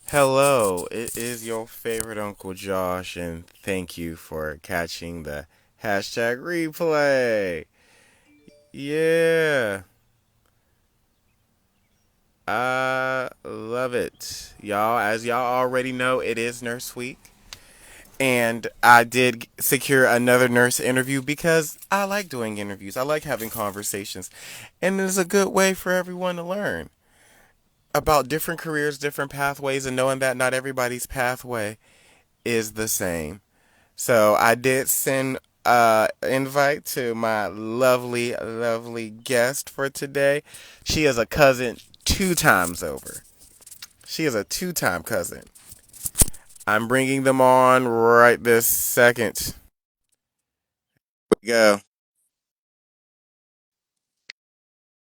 Hello, it is your favorite Uncle Josh, and thank you for catching the hashtag replay. Yeah, I love it. Y'all, as y'all already know, it is Nurse Week, and I did secure another nurse interview because I like doing interviews. I like having conversations, and it's a good way for everyone to learn about different careers, different pathways, and knowing that not everybody's pathway is the same. So I did send invite to my lovely, lovely guest for today. She is a cousin two times over. She is a two-time cousin. I'm bringing them on right this second. Here we go.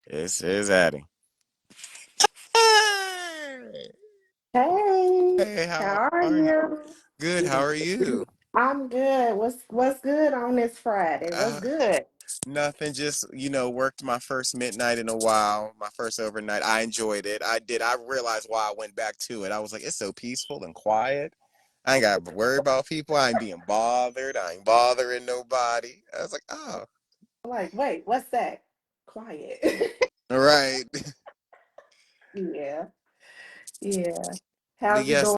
This is Addie. Hey, Hey, hey, how how are are you? you? Good. How are you? I'm good. What's good on this Friday? What's Uh, good? Nothing, just worked my first midnight in a while, my first overnight. I enjoyed it. I did. I realized why I went back to it. I was like, it's so peaceful and quiet. I ain't got to worry about people. I ain't being bothered. I ain't bothering nobody. I was like, oh, I'm like, wait, what's that? Quiet. all right. Yeah, yeah. How's it Yes,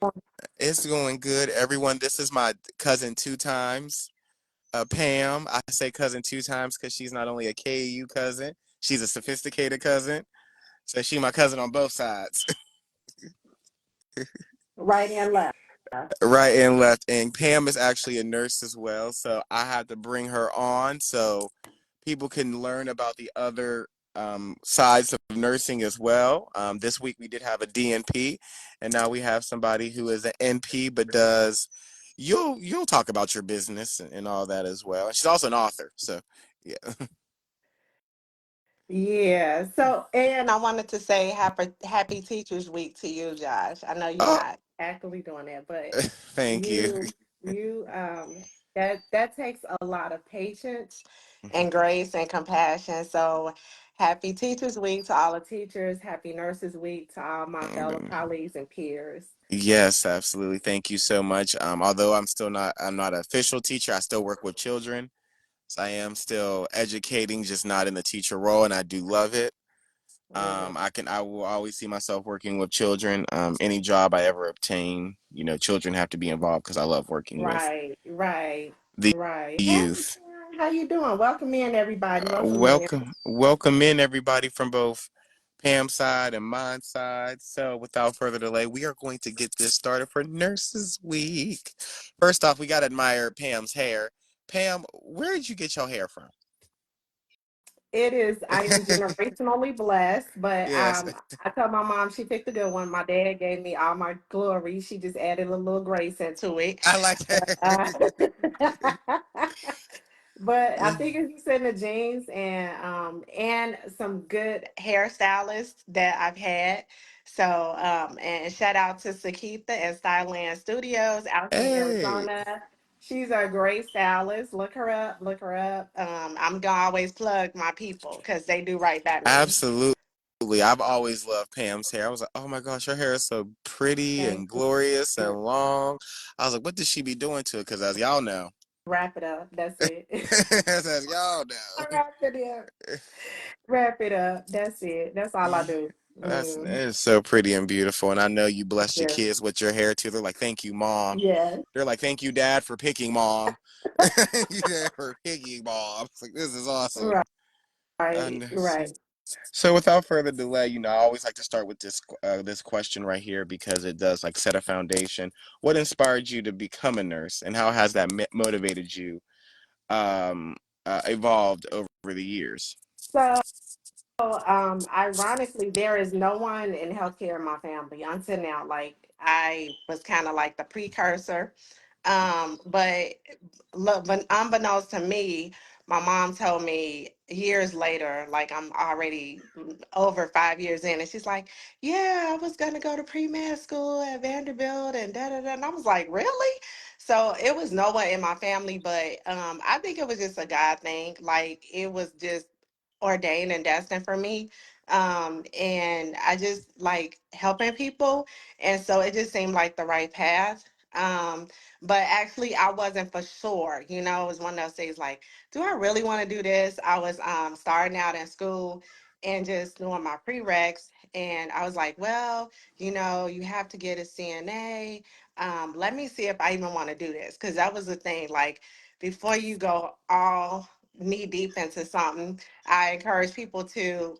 going? it's going good. Everyone, this is my cousin two times. Pam. I say cousin two times because she's not only a KU cousin, she's a sophisticated cousin. So she my cousin on both sides. Right and left. Right and left. And Pam is actually a nurse as well, so I had to bring her on so people can learn about the other sides of nursing as well. This week we did have a DNP, and now we have somebody who is an NP but does. You'll talk about your business and all that as well. She's also an author, so yeah. Yeah. So, and I wanted to say happy Teachers Week to you, Josh. I know you're Oh, not actively doing that, but thank you. you that takes a lot of patience and grace and compassion. So, happy Teachers Week to all the teachers. Happy Nurses Week to all my fellow colleagues and peers. Yes, absolutely. Thank you so much. Although I'm not an official teacher. I still work with children. So I am still educating, just not in the teacher role, and I do love it. Mhm. I will always see myself working with children. Any job I ever obtain, children have to be involved because I love working with Right, right, the right. Hey, youth. how you doing? Welcome in, everybody. Welcome in. Welcome in everybody from both Pam's side and mine side. So without further delay, we are going to get this started for Nurses Week. First off, we got to admire Pam's hair. Pam, where did you get your hair from? It is, I am generationally blessed, but Yes, I told my mom she picked a good one. My dad gave me all my glory. She just added a little grace into it. I like But, but I that. think it's in the genes and some good hairstylists that I've had. So and shout out to Sakitha and Styland Studios out here in Hey, Arizona. She's a great stylist. Look her up. Look her up. I'm gonna always plug my people because they do right by me. absolutely. I've always loved Pam's hair. I was like, oh my gosh, her hair is so pretty Thank and glorious you. and long. I was like, what does she be doing to it? Because as y'all know, Wrap it up. That's it. as y'all know, Wrap it up. Wrap it up. That's it. That's all I do. it Mm, is so pretty and beautiful. And I know you thank blessed your you. kids with your hair too. They're like, thank you, mom. Yes. They're like, thank you, dad, for picking mom. Yeah, for picking mom. It's like, this is awesome. Right. And Right. so, without further delay, I always like to start with this question right here because it does like set a foundation. What inspired you to become a nurse, and how has that motivated you, evolved over the years? So, ironically, there is no one in healthcare in my family until now. Like I was kind of like the precursor. But look, but unbeknownst to me, my mom told me years later, like I'm already over 5 years in, and she's like, "Yeah, I was gonna go to pre-med school at Vanderbilt and da da da." And I was like, "Really?" So it was no one in my family, but I think it was just a God thing. Like it was just ordained and destined for me. And I just like helping people, and so it just seemed like the right path. Um, but actually, I wasn't for sure. You know, it was one of those things like, do I really want to do this? I was starting out in school and just doing my prereqs, and I was like, well, you know, you have to get a CNA. Let me see if I even want to do this, because that was the thing. Like, before you go all knee deep into something, I encourage people to,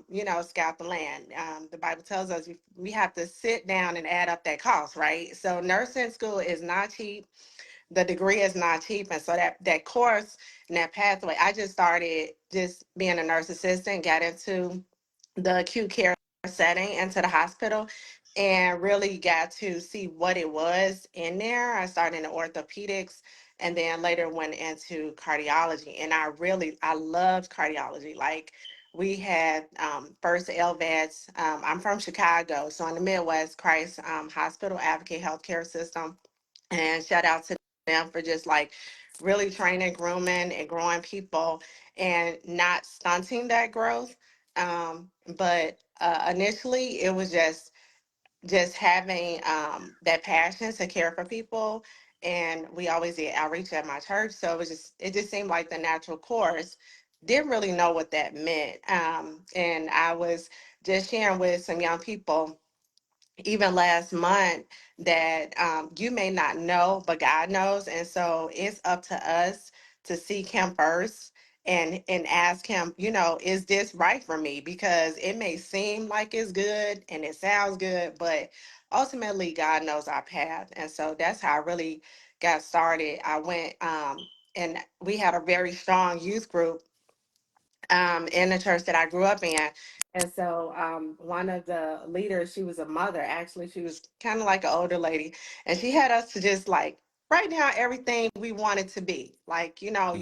you know, scout the land. The Bible tells us we have to sit down and add up that cost, right? So nursing school is not cheap. The degree is not cheap, and so that course and that pathway, I just started just being a nurse assistant, got into the acute care setting, into the hospital, and really got to see what it was in there. I started in orthopedics and then later went into cardiology, and I loved cardiology. Like, we had first LVADs. I'm from Chicago, so in the Midwest, Christ Hospital Advocate Healthcare System, and shout out to them for just like really training, grooming, and growing people and not stunting that growth. But initially, it was just having that passion to care for people, and we always did outreach at my church, so it just seemed like the natural course. Didn't really know what that meant, and I was just sharing with some young people even last month that you may not know, but God knows. And so it's up to us to seek Him first and ask Him, you know, is this right for me? Because it may seem like it's good and it sounds good, but ultimately God knows our path. And so that's how I really got started. I went and we had a very strong youth group in the church that I grew up in. And so one of the leaders, she was a mother, actually. She was kind of like an older lady. And she had us to just like write down everything we wanted to be. Like, you know,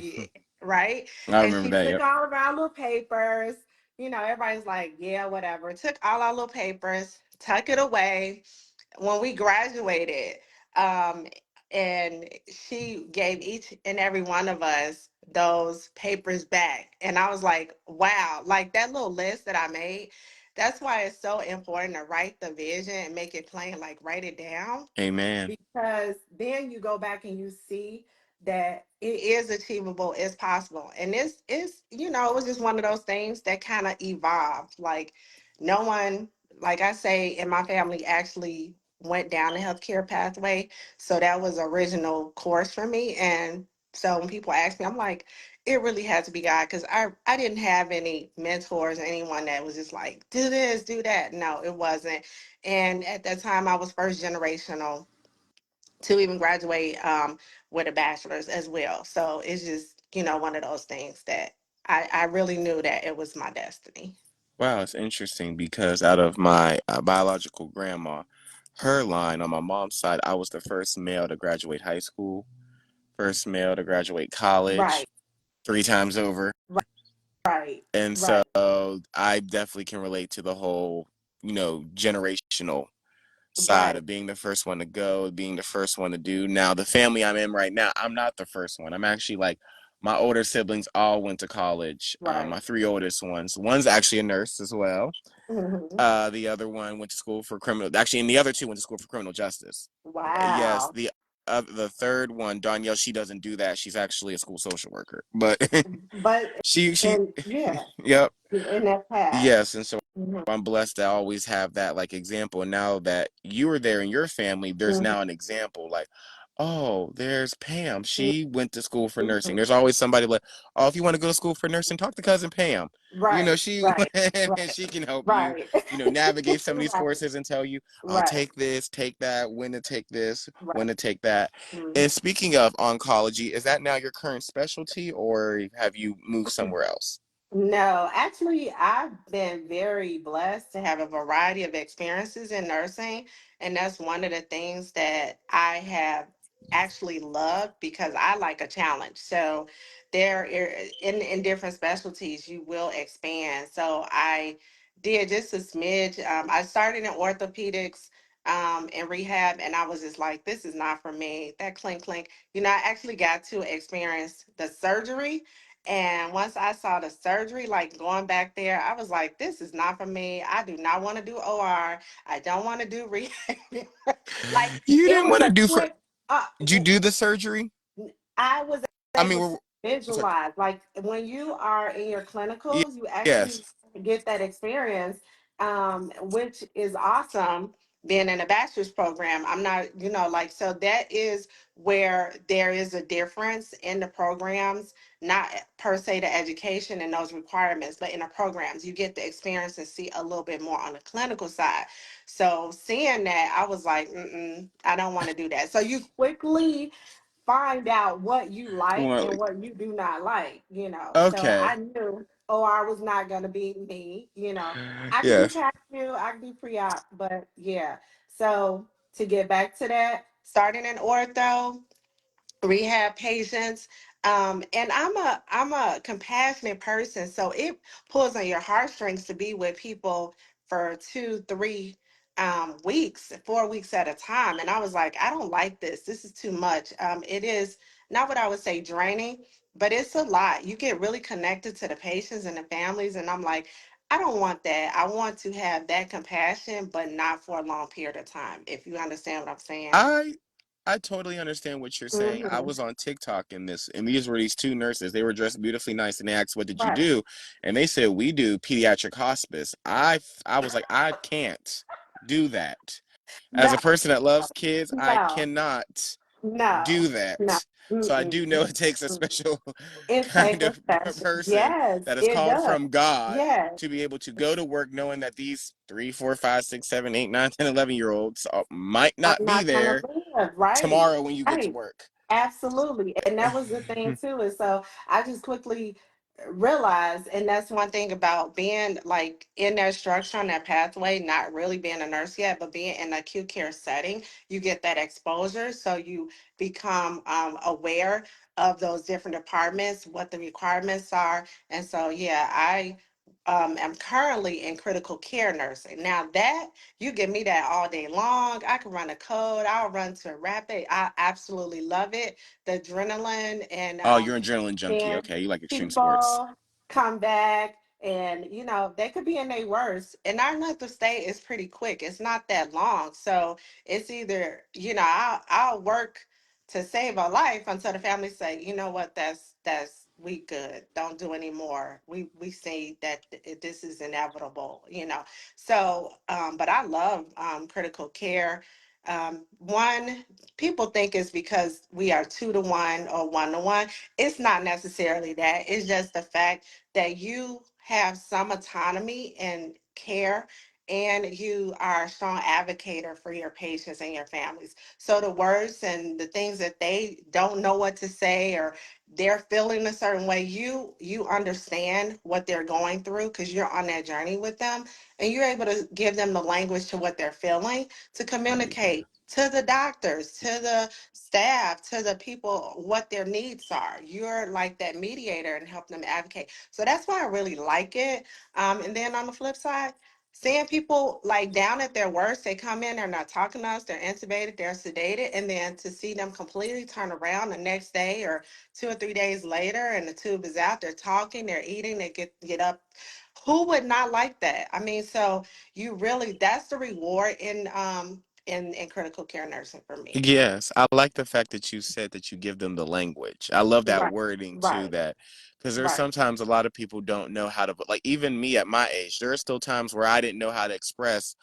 right? I And remember she that. took Yep. all of our little papers. You know, everybody's like, yeah, whatever. Took all our little papers, tuck it away when we graduated, um, and she gave each and every one of us those papers back. And I was like, wow, like that little list that I made, that's why it's so important to write the vision and make it plain, like write it down, Amen. because then you go back and you see that it is achievable, it's possible. And this is, you know, it was just one of those things that kind of evolved. Like, no one, like I say, in my family actually went down the healthcare pathway. So that was original course for me. And so when people ask me, I'm like, it really had to be God, because I didn't have any mentors, anyone that was just like, do this, do that. No, it wasn't. And at that time, I was first generational to even graduate with a bachelor's as well. So it's just, you know, one of those things that I really knew that it was my destiny. Wow, it's interesting because out of my biological grandma, her line on my mom's side, I was the first male to graduate high school, first male to graduate college, Right, 3 times over. right, And so right, I definitely can relate to the whole, generational side right, of being the first one to go, being the first one to do. Now, the family I'm in right now, I'm not the first one. I'm actually like, my older siblings all went to college. right. My three oldest ones. One's actually a nurse as well. Hmm. The other one went to school for criminal. Actually, and the other two went to school for criminal justice. Yes, Wow. the third one, Danielle, she doesn't do that. She's actually a school social worker. But But, she, and yeah, yep. in that path. Yes, and so Hmm. I'm blessed to always have that like example. And now that you were there in your family, there's Hmm. now an example like, oh, there's Pam. She went to school for nursing. There's always somebody like, oh, if you want to go to school for nursing, talk to cousin Pam. Right, She right, right, she can help you, right, navigate some of these right, courses and tell you, I'll right, take this, take that, when to take this, right. when to take that. Mhm. And speaking of oncology, is that now your current specialty or have you moved somewhere else? No, actually, I've been very blessed to have a variety of experiences in nursing. And that's one of the things that I have actually loved, because I like a challenge. So in different specialties, you will expand. So I did just a smidge. I started in orthopedics and rehab, and I was just like, this is not for me. That clink clink. You know, I actually got to experience the surgery, And once I saw the surgery, like going back there, I was like, this is not for me. I do not want to do OR. I don't want to do rehab. Like You it didn't was want to a do for. quick, Did you do the surgery? I was I mean, able to it's like, visualize. Like when you are in your y- clinicals, you actually yes. get that experience, which is awesome. Being in a bachelor's program, I'm not, like, so that is where there is a difference in the programs, not per se the education and those requirements, but in the programs, you get the experience and see a little bit more on the clinical side. So seeing that, I was like, I don't want to do that. So you quickly find out what you like Well, and what you do not like, So I okay. knew OR was not going to be me, I could do Yes. PACU, I could do pre-op, but yeah. So to get back to that, starting in ortho, rehab patients, and I'm a compassionate person, so it pulls on your heartstrings to be with people for 2 3 weeks, 4 weeks at a time. And I was like, I don't like this is too much. It is not what I would say draining, but it's a lot. You get really connected to the patients and the families, and I'm like, I don't want that. I want to have that compassion, but not for a long period of time, if you understand what I'm saying. I I totally understand what you're saying. I Hmm. was on TikTok in this, and these were these two nurses. They were dressed beautifully nice, and they asked, "What did you Right. do?" And they said, "We do pediatric hospice." I was like, I can't do that. As No, a person that loves kids, I no, cannot no, do no. that. So I do know Mm-mm. it takes a special It kind takes a of special. person Yes, that is it called does. from God Yes, to be able to go to work knowing that these 3, 4, 5, 6, 7, 8, 9, 10, 11 year olds might I'm not be not gonna there live. Right, tomorrow when you get to right. work. Absolutely. And that was the thing too. And so I just quickly realized, and that's one thing about being like in that structure on that pathway, not really being a nurse yet, but being in the acute care setting, you get that exposure. So you become aware of those different departments, what the requirements are. And so, yeah, I am currently in critical care nursing. Now that you give me that all day long. I can run a code. I'll run to a rapid. I absolutely love it. The adrenaline and Oh, you're an adrenaline junkie. seeing Okay, you like extreme sports. people come back, and they could be in their worst. And our length of stay is pretty quick. It's not that long. So it's either, I'll work to save a life until the family say, you know what, that's we good. Don't do any more. We see that this is inevitable, So, but I love critical care. One, people think it's because we are 2 to 1 or 1 to 1. It's not necessarily that. It's just the fact that you have some autonomy and care, and you are a strong advocate for your patients and your families. So the words and the things that they don't know what to say, or they're feeling a certain way, you understand what they're going through because you're on that journey with them, and you're able to give them the language to what they're feeling, to communicate to the doctors, to the staff, to the people, what their needs are. You're like that mediator and help them advocate. So that's why I really like it. And then on the flip side, seeing people like down at their worst, they come in, they're not talking to us, they're intubated, they're sedated, and then to see them completely turn around the next day or 2 or 3 days later, and the tube is out, they're talking, they're eating, they get up. Who would not like that? I mean, so you really, that's the reward in critical care nursing for me. Yes, I like the fact that you said that you give them the language. I love that Right, wording too, right, that because there's right. sometimes a lot of people don't know how to, like even me at my age, there are still times where I didn't know how to express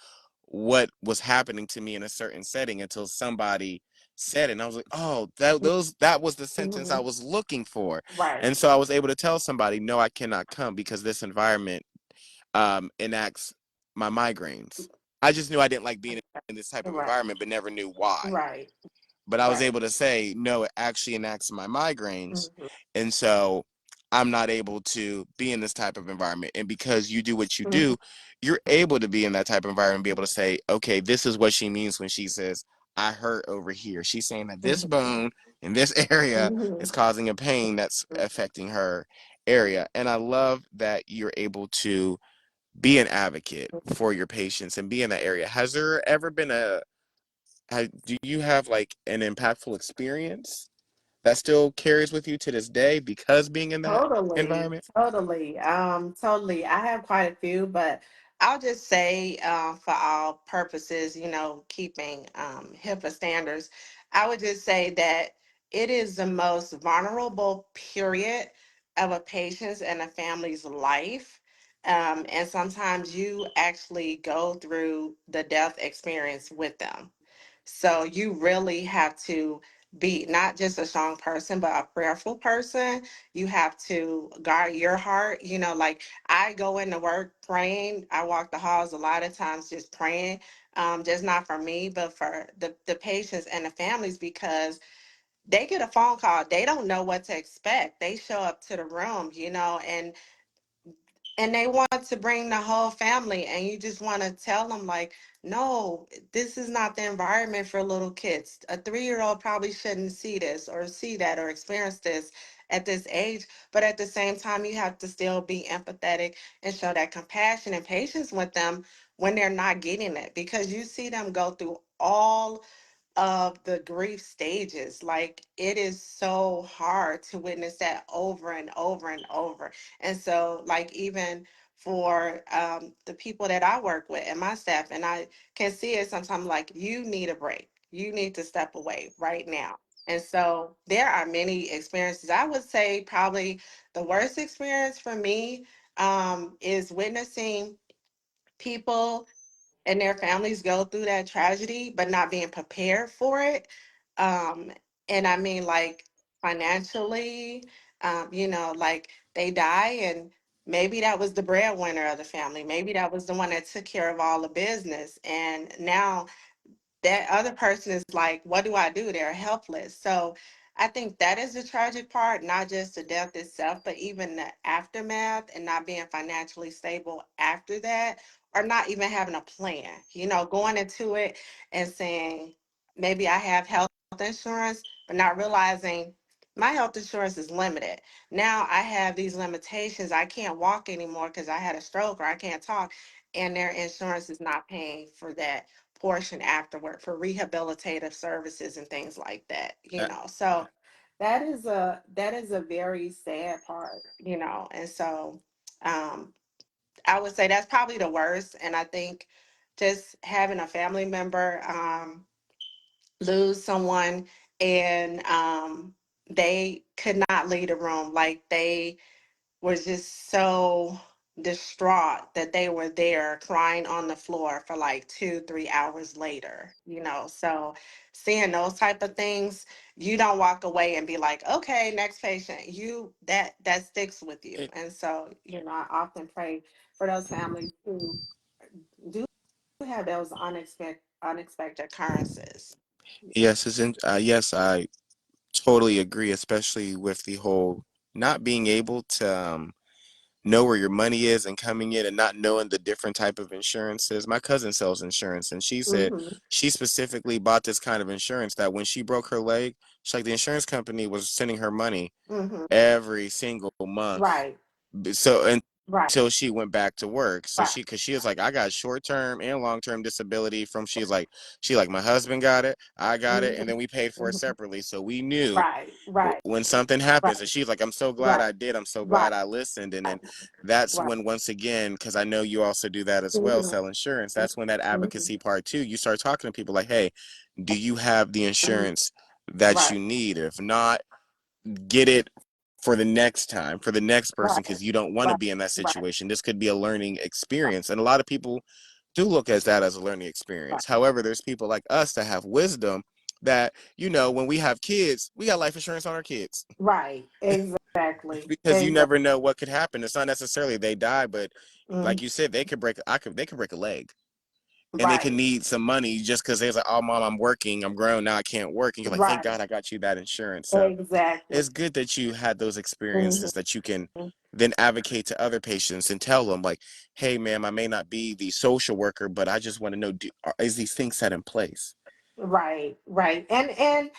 what was happening to me in a certain setting until somebody said it. And I was like, oh, that was the sentence I Mhm. was looking for. Right. And so I was able to tell somebody, no, I cannot come because this environment enacts my migraines. I just knew I didn't like being in this type of Right. environment, but never knew why. Right. But I was Right. able to say, no, it actually enacts my migraines. Mhm. And so I'm not able to be in this type of environment. And because you do what you Mhm. do, you're able to be in that type of environment, be able to say, okay, this is what she means when she says, I hurt over here. She's saying that this Mhm. bone in this area is Mhm. causing a pain that's affecting her area. And I love that you're able to be an advocate for your patients and be in that area. Has there ever been do you have like an impactful experience that still carries with you to this day because being in that Totally, environment? totally, totally. I have quite a few, but I'll just say, for all purposes, keeping HIPAA standards, I would just say that it is the most vulnerable period of a patient's and a family's life. And sometimes you actually go through the death experience with them. So you really have to be not just a strong person, but a prayerful person. You have to guard your heart. Like I go into work praying. I walk the halls a lot of times just praying, just not for me, but for the patients and the families because they get a phone call. They don't know what to expect. They show up to the room, and they want to bring the whole family, and you just want to tell them like, no, this is not the environment for little kids. A 3-year-old probably shouldn't see this or see that or experience this at this age, but at the same time you have to still be empathetic and show that compassion and patience with them when they're not getting it, because you see them go through all of the grief stages. Like it is so hard to witness that over and over and over. And so, like, even for the people that I work with and my staff, and I can see it sometimes like you need a break, you need to step away right now. And so, there are many experiences. I would say probably the worst experience for me is witnessing people and their families go through that tragedy, but not being prepared for it. Um, and I mean, like financially, like they die, and maybe that was the breadwinner of the family. Maybe that was the one that took care of all the business. And now that other person is like, what do I do? They're helpless. So I think that is the tragic part, not just the death itself, but even the aftermath and not being financially stable after that, or not even having a plan, going into it and saying, maybe I have health insurance, but not realizing my health insurance is limited. Now I have these limitations. I can't walk anymore because I had a stroke, or I can't talk, and their insurance is not paying for that portion afterward for rehabilitative services and things like that. So that is a very sad part. And so um I would say that's probably the worst. And I think just having a family member lose someone, and they could not leave the room, like they was just so distraught that they were there crying on the floor for like 2 3 hours later. So seeing those type of things, you don't walk away and be like, okay, next patient. That sticks with you. It, And so I often pray for those families who do have those unexpected occurrences. yes, yes, I totally agree, especially with the whole not being able to know where your money is and coming in and not knowing the different type of insurances. My cousin sells insurance, and she said Hmm. she specifically bought this kind of insurance that when she broke her leg, she's like the insurance company was sending her money Hmm. every single month. Right. So Right. until she went back to work. So Right. because she was like, I got short term and long term disability from she like my husband got it, I got it, and Hmm. then we paid for it Hmm. separately. So we knew Right. Right. when something happens, and Right. she's like, I'm so glad Right. I did, I'm so Right. glad I listened. And then that's Right. when, once again, because I know you also do that as well, Mhm. sell insurance, that's when that Mhm. advocacy part too, you start talking to people like, hey, do you have the Mhm. insurance that Right. you need? If not, get it for the next time, for the next person, Right. because you don't want to Right. be in that Right. situation. This could be a learning Right. experience, and a lot of people do look at that as a learning Right. experience. However, there's people like us that have wisdom that, when we have kids, we got life insurance on our kids Right. Exactly. because you Exactly. never know what could happen. It's not necessarily they die, but like Mhm. you said, they could break a leg, and they could Right. need some money just because they're like, oh, mom, I'm working, I'm grown now, I can't work, and you're like, thank Right. God I got you that insurance. So Exactly. it's good that you had those experiences Mhm. that you can then advocate to other patients and tell them like, hey, ma'am, I may not be the social worker, but I just want to know, is these things set in place? Right, right. And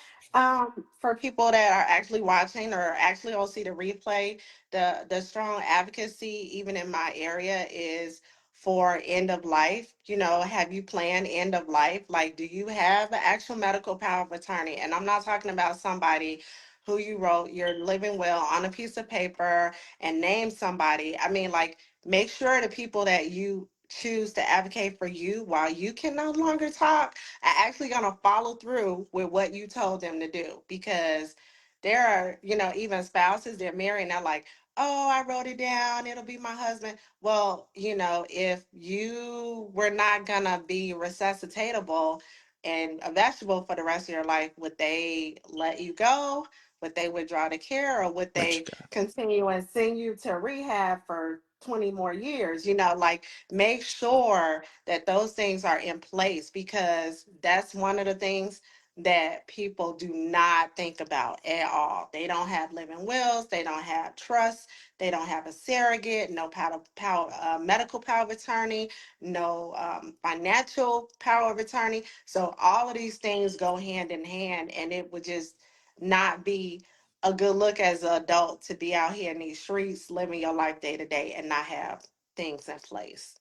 for people that are actually watching or actually will see the replay, the strong advocacy even in my area is for end of life. Have you planned end of life? Like, do you have an actual medical power of attorney? And I'm not talking about somebody who you wrote your living will on a piece of paper and name somebody. I mean, like, make sure the people that you choose to advocate for you while you can no longer talk are actually going to follow through with what you told them to do. Because there are, even spouses, they're married and they're like, oh, I wrote it down, it'll be my husband. Well, if you were not going to be resuscitatable and a vegetable for the rest of your life, would they let you go? Would they withdraw the care, or would Let you they go. continue and send you to rehab for 20 more years? Like, make sure that those things are in place, because that's one of the things that people do not think about at all. They don't have living wills, they don't have trusts, they don't have a surrogate, no medical power of attorney, no financial power of attorney. So all of these things go hand in hand, and it would just not be a good look as an adult to be out here in these streets living your life day to day and not have things in place.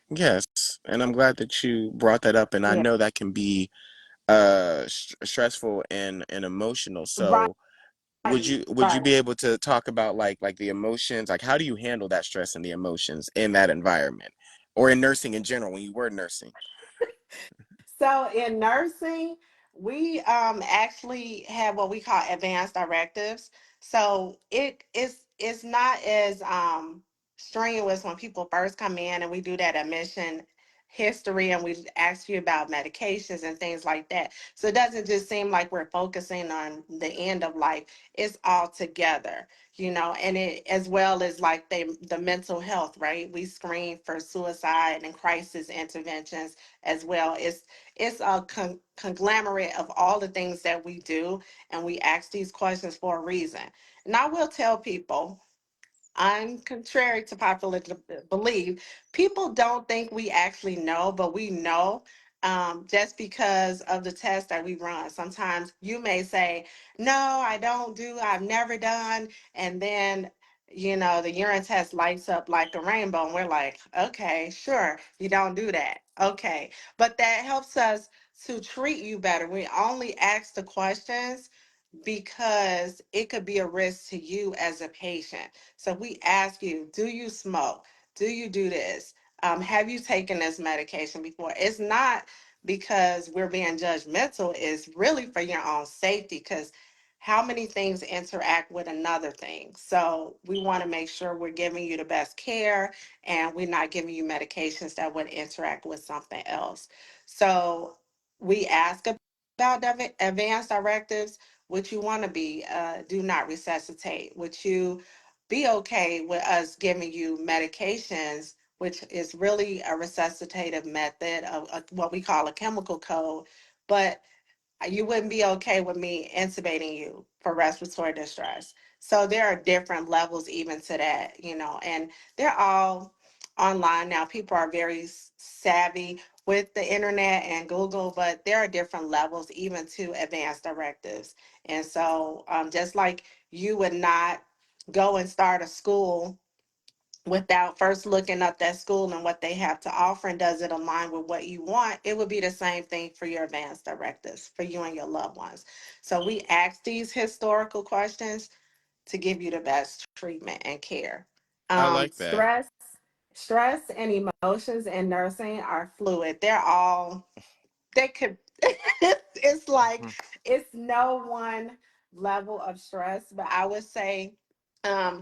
Yes, and I'm glad that you brought that up, and I Yeah. know that can be stressful and emotional. Right, So would you right. be able to talk about like the emotions, like how do you handle that stress and the emotions in that environment, or in nursing in general when you were nursing? So in nursing, we actually have what we call advanced directives. So it's not as strenuous when people first come in and we do that admission history and we ask you about medications and things like that. So it doesn't just seem like we're focusing on the end of life. It's all together, and it as well as like the mental health, right? We screen for suicide and crisis interventions as well. It's a conglomerate of all the things that we do, and we ask these questions for a reason. And I will tell people, I'm contrary to popular belief, people don't think we actually know, but we know, just because of the tests that we run. Sometimes you may say, no, I don't do, I've never done. And then, the urine test lights up like a rainbow. And we're like, okay, sure, you don't do that. Okay. But that helps us to treat you better. We only ask the questions because it could be a risk to you as a patient. So we ask you, do you smoke? Do you do this? Have you taken this medication before? It's not because we're being judgmental, it's really for your own safety, because how many things interact with another thing? So we want to make sure we're giving you the best care and we're not giving you medications that would interact with something else. So we ask about advanced directives. Would you want to be do not resuscitate? Would you be okay with us giving you medications, which is really a resuscitative method of what we call a chemical code, but you wouldn't be okay with me intubating you for respiratory distress. So there are different levels even to that, and they're all online now. People are very savvy with the internet and Google, but there are different levels even to advanced directives. And so, just like you would not go and start a school without first looking up that school and what they have to offer, and does it align with what you want, it would be the same thing for your advanced directives for you and your loved ones. So we ask these historical questions to give you the best treatment and care. I like that. Stress and emotions in nursing are fluid. They could it's like Mhm. it's no one level of stress, but I would say,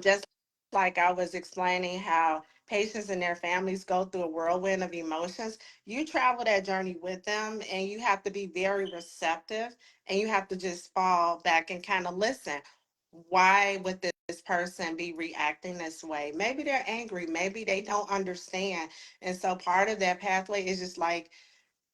just like I was explaining how patients and their families go through a whirlwind of emotions, you travel that journey with them, and you have to be very receptive, and you have to just fall back and kind of listen. Why would this person be reacting this way? Maybe they're angry, maybe they don't understand. And so part of that pathway is just like,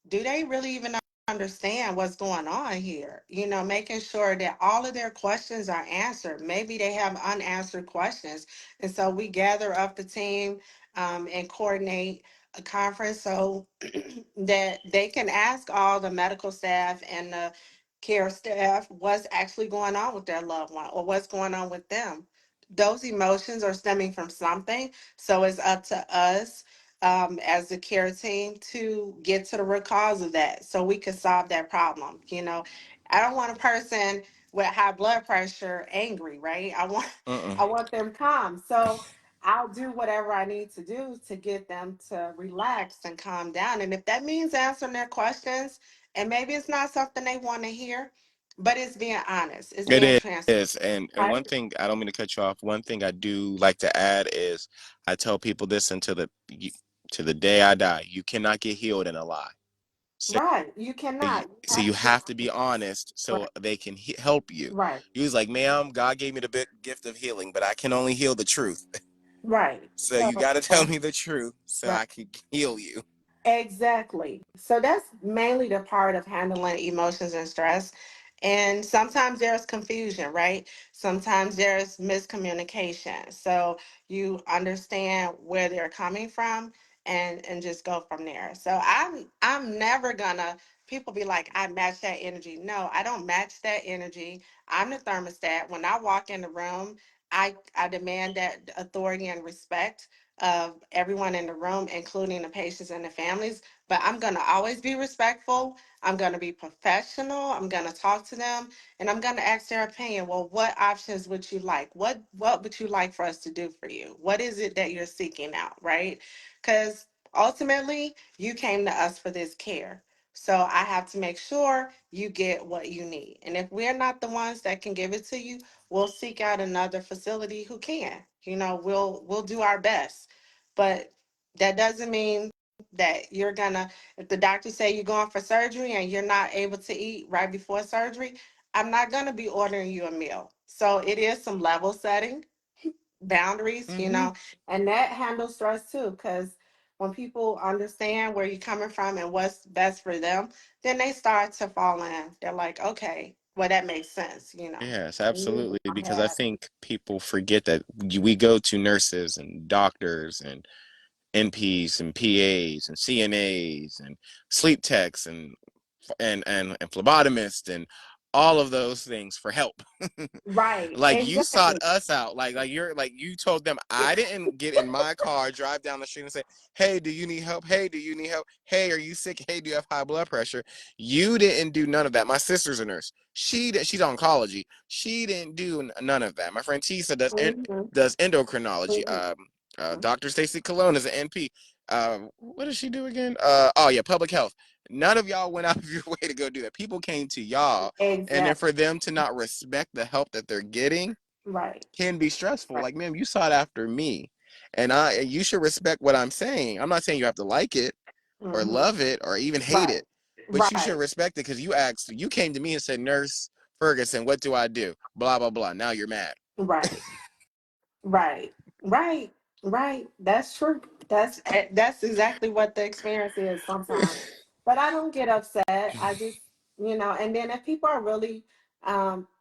do they really even understand what's going on here? Making sure that all of their questions are answered. Maybe they have unanswered questions. And so we gather up the team, and coordinate a conference so that they can ask all the medical staff and the care staff what's actually going on with their loved one or what's going on with them. Those emotions are stemming from something. So it's up to us, as the care team, to get to the root cause of that so we can solve that problem. I don't want a person with high blood pressure angry, right? Mm-mm. I want them calm. So I'll do whatever I need to do to get them to relax and calm down. And if that means answering their questions, and maybe it's not something they want to hear, but it's being honest, it's being It transparent. is. And Right? one thing, I don't mean to cut you off. One thing I do like to add is I tell people this until to the day I die. You cannot get healed in a lie. So Right. You cannot. You so have you to be have to be honest. honest so Right. they can help you. Right. You was like, ma'am, God gave me the big gift of healing, but I can only heal the truth. Right. So So you got to tell me the truth so right. I can heal you. Exactly. So that's mainly the part of handling emotions and stress. And sometimes there's confusion, right? Sometimes there's miscommunication. So you understand where they're coming from and just go from there. So I'm never gonna people be like, I match that energy. No, I don't match that energy. I'm the thermostat. When I walk in the room, I demand that authority and respect of everyone in the room, including the patients and the families. But I'm going to always be respectful. I'm going to be professional. I'm going to talk to them and I'm going to ask their opinion. Well, what options would you like? What would you like for us to do for you? What is it that you're seeking out, right? Because ultimately, you came to us for this care. So I have to make sure you get what you need. And if we're not the ones that can give it to you, we'll seek out another facility who can. We'll do our best. But that doesn't mean that you're gonna, if the doctor say you're going for surgery and you're not able to eat right before surgery, I'm not gonna be ordering you a meal. So it is some level setting, boundaries, Hmm. and that handles stress too, because when people understand where you're coming from and what's best for them, then they start to fall in. They're like, okay, well that makes sense. Yes, And usually absolutely. I Because I have think people forget that we go to nurses and doctors and NPs and PAs and CNAs and sleep techs and phlebotomists and all of those things for help. right, Like you sought exactly. us out. Like you told them I didn't get in my car, drive down the street and say, "Hey, do you need help? Hey, do you need help? Hey, are you sick? Hey, do you have high blood pressure?" You didn't do none of that. My sister's a nurse. She's oncology. She didn't do none of that. My friend Tisa Hmm. does endocrinology. Hmm. Dr. Stacy Colon is an NP. What does she do again? Oh yeah, public health. None of y'all went out of your way to go do that. People came to y'all, and then Exactly. for them to not respect the help that they're getting Right. can be stressful. Right. Like, ma'am, you sought after me, and you should respect what I'm saying. I'm not saying you have to like it or Hmm. love it or even hate Right. it, but you should Right. respect it because you came to me and said, Nurse Ferguson, what do I do? Blah blah blah. Now you're mad. Right. Right, right, right. That's true. That's exactly what the experience is sometimes. But I don't get upset. I just. And then if people are really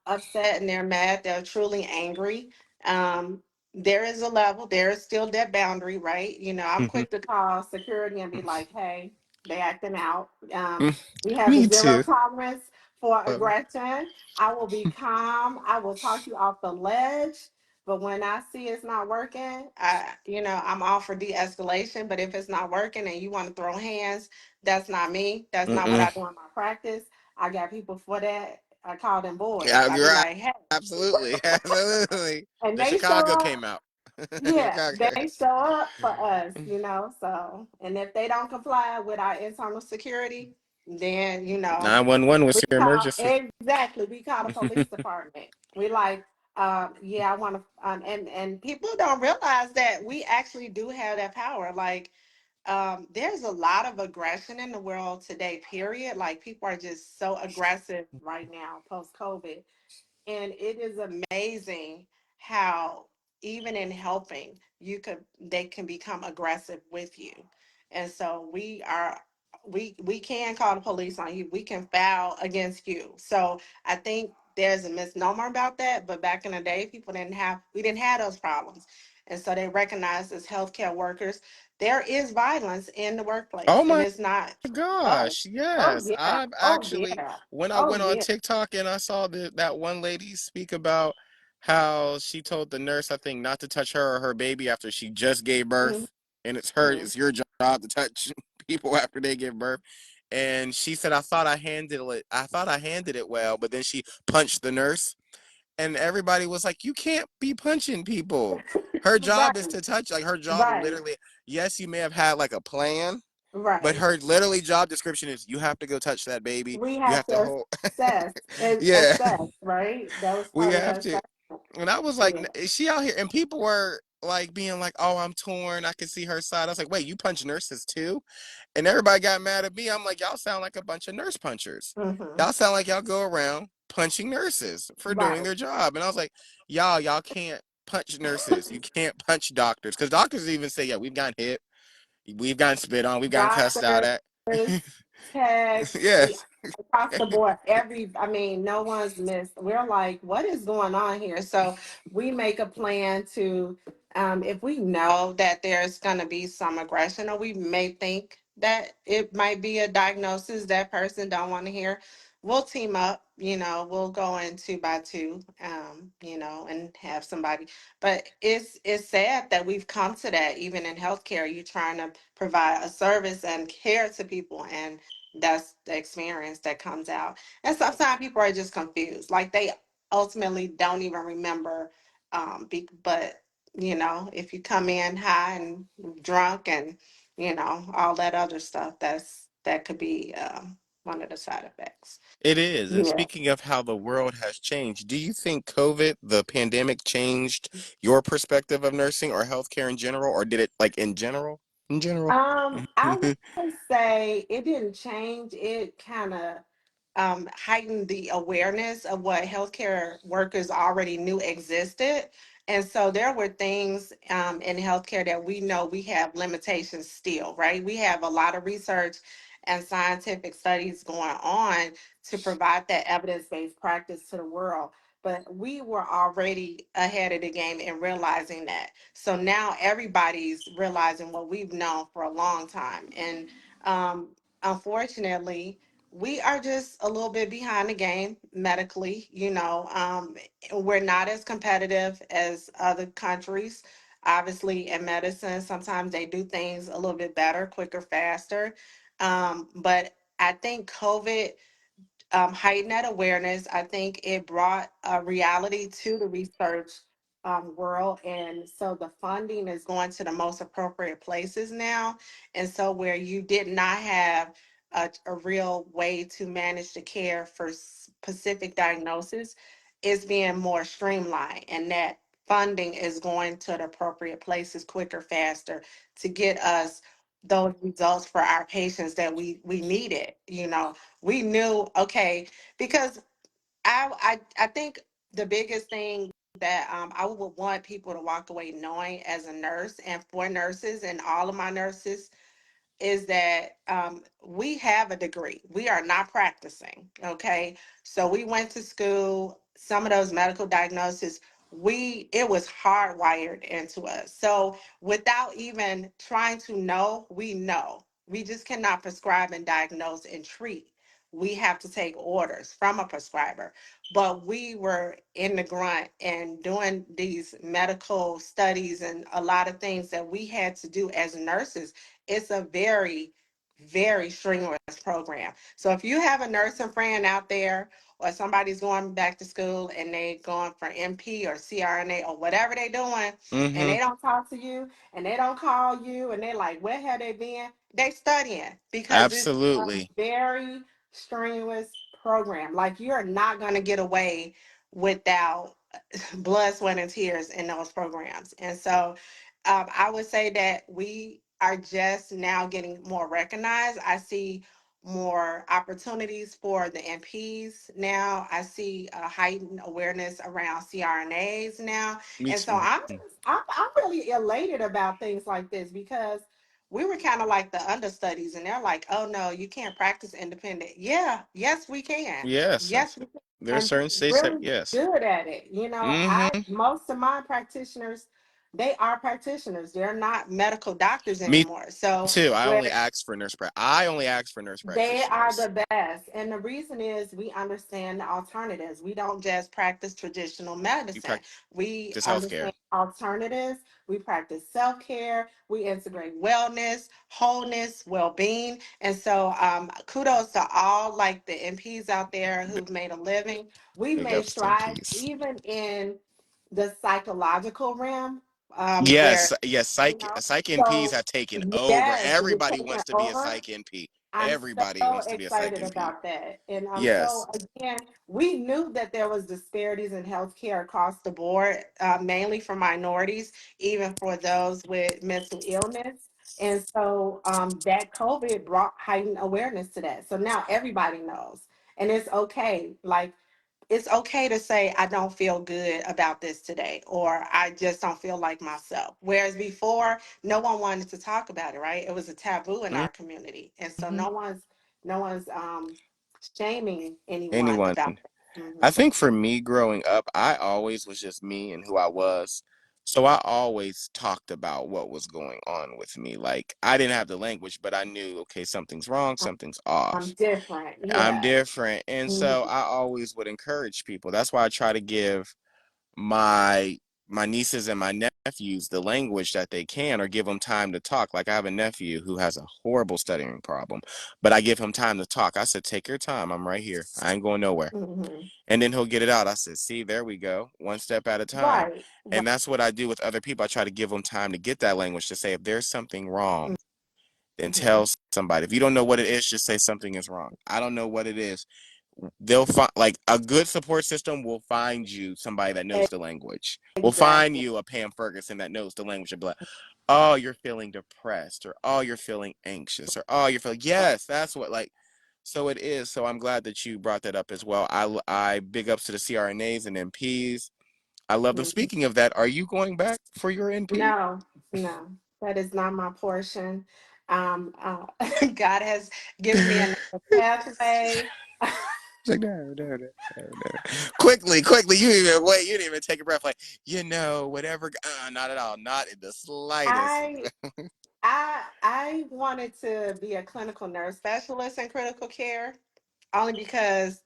upset and they're mad, they're truly angry. Um, there is a level. There is still that boundary, right? I'm Mhm. quick to call security and be like, "Hey, they acting out." Mm, We have a me zero too. tolerance for Um, aggression. I will be calm. I will talk you off the ledge. But when I see it's not working, I'm all for de-escalation. But if it's not working and you want to throw hands, that's not me. That's not what mm-mm. I do in my practice. I got people for that. I call them boys. Yeah, I you're be right. like, hey, Absolutely, absolutely. and The they show Chicago up. came out. Yeah, Chicago. they show up for us. So, and if they don't comply with our internal security, then 911 was we your call emergency. exactly. We call the police department. We like, yeah, I want to, and people don't realize that we actually do have that power. Like, there's a lot of aggression in the world today. Period. Like, people are just so aggressive right now, post COVID, and it is amazing how even in helping they can become aggressive with you. And so we can call the police on you. We can file against you. So I think there's a misnomer about that, but back in the day we didn't have those problems. And so they recognize as healthcare workers there is violence in the Oh workplace, and my it's not. Oh, gosh, oh yes. yeah, I've oh actually, yeah, when I oh went on yeah. TikTok and I saw that one lady speak about how she told the nurse, I think, not to touch her or her baby after she just gave birth, and it's Mhm. it's your job to touch people after they give birth. and she said, I thought I handled it well, but then she punched the nurse, and everybody was like, you can't be punching people. Her job is Right, to touch. Like, her job right, literally, yes, you may have had like a plan, but right. her literally job description is you have to go touch that baby. We You have have to to hold. assess and Yeah, assess, right? That was we part of her have to. assessment. And I was like, Yeah. is she out here? And people were like being like, oh, I'm torn. I can see her side. I was like, wait, you punch nurses too? And everybody got mad at me. I'm like, y'all sound like a bunch of nurse punchers. Hmm. Y'all sound like y'all go around punching nurses for doing Right. their job. And I was like, y'all can't punch nurses. You can't punch doctors. Because doctors even say, yeah, we've gotten hit. We've gotten spit on. We've gotten cussed out Doctors, at. techs, Yes. across the board, I mean, no one's missed. We're like, what is going on here? So we make a plan to, if we know that there's going to be some aggression, or we may think that it might be a diagnosis that person don't want to hear, we'll team up. We'll go in two by two, and have somebody. But it's sad that we've come to that. Even in healthcare, you're trying to provide a service and care to people, and that's the experience that comes out. And sometimes people are just confused, like they ultimately don't even remember. But if you come in high and drunk and all that other stuff, that could be one of the side effects. It is. And Yeah. speaking of how the world has changed, do you think COVID, the pandemic, changed your perspective of nursing or healthcare in general, or did it like in general? In general? I would say it didn't change. It kind of heightened the awareness of what healthcare workers already knew existed. And so there were things in healthcare that we know we have limitations still, right? We have a lot of research and scientific studies going on to provide that evidence based practice to the world. But we were already ahead of the game in realizing that. So now everybody's realizing what we've known for a long time. And unfortunately, we are just a little bit behind the game medically. We're not as competitive as other countries. Obviously, in medicine, sometimes they do things a little bit better, quicker, faster. But I think COVID heighten that awareness. I think it brought a reality to the research world. And so the funding is going to the most appropriate places now. And so where you did not have a real way to manage the care for specific diagnosis is being more streamlined. And that funding is going to the appropriate places quicker, faster to get us those results for our patients that we needed. We knew, okay, because I think the biggest thing that I would want people to walk away knowing as a nurse, and for nurses and all of my nurses, is that we have a degree. We are not practicing. Okay. So we went to school. Some of those medical diagnoses, it was hardwired into us. So without even trying to know, we know. We just cannot prescribe and diagnose and treat. We have to take orders from a prescriber. But we were in the grunt and doing these medical studies and a lot of things that we had to do as nurses. It's a very, very strenuous program. So if you have a nursing friend out there, or somebody's going back to school and they going for MP or CRNA or whatever they doing, and Mm-hmm. they don't talk to you and they don't call you and they like, where have they been? They studying because it's a Absolutely. very strenuous program. Like, you're not going to get away without blood, sweat, and tears in those programs. And so I would say that we are just now getting more recognized. I see more opportunities for the MPs now. I see a heightened awareness around CRNAs now. Me And so too. I'm really elated about things like this, because we were kind of like the understudies, and they're like, oh no, you can't practice independent. Yeah, yes, we can. Yes. Yes, we can. There are And certain states that, really yes. good at it. Mm-hmm. Most of my practitioners, they are practitioners. They're not medical doctors Me anymore. So too. where I only ask for nurse they are practitioners. the best. And the reason is we understand the alternatives. We don't just practice traditional You medicine. practice We healthcare. understand alternatives. We practice self care. We integrate wellness, wholeness, well being. And so, kudos to all like the MPs out there B- who've made a living. We've Big made ups in strides peace. even in the psychological realm, where, Yes, yes. you Psych know, psych NPs so have taken over. yes, we're Everybody taking wants to be a over. psych NP. I'm Everybody so wants to be a psych excited NP. about that. And Yes. so again, we knew that there was disparities in healthcare across the board, mainly for minorities, even for those with mental illness. And so that COVID brought heightened awareness to that. So now everybody knows. And it's okay. Like it's okay to say I don't feel good about this today, or I just don't feel like myself. Whereas before, no one wanted to talk about it, right? It was a taboo in our community, and so Hmm. no one's shaming anyone Anyone. about that. I Hmm. think for me growing up, I always was just me and who I was. So I always talked about what was going on with me. Like I didn't have the language, but I knew, okay, something's wrong, something's I'm off. different. I'm Yeah. different. And Hmm. so I always would encourage people. That's why I try to give my my nieces and my nephews the language that they can, or give them time to talk. Like I have a nephew who has a horrible stuttering problem, but I give him time to talk. I said, take your time, I'm right here, I ain't going nowhere. Hmm. And then he'll get it out. I said, see, there we go, one step at a time. Right. Right. And that's what I do with other people. I try to give them time to get that language, to say if there's something wrong, then Hmm. tell somebody. If you don't know what it is, just say something is wrong. I don't know what it is. They'll find, like, a good support system will find you somebody that knows the language. Will find Exactly. you a Pam Ferguson that knows the language and be like, oh, you're feeling depressed, or oh, you're feeling anxious, or oh, you're feeling, yes, that's what, like, so it is. So I'm glad that you brought that up as well. I big ups to the CRNAs and MPs. I love them. Mhm. Speaking of that, are you going back for your NP? No, no, that is not my portion. God has given me another pathway. Like, no, no, no, no, no. Quickly, quickly. You didn't even wait. You didn't even take a breath. Like, whatever. Not at all. Not in the slightest. I I wanted to be a clinical nurse specialist in critical care only because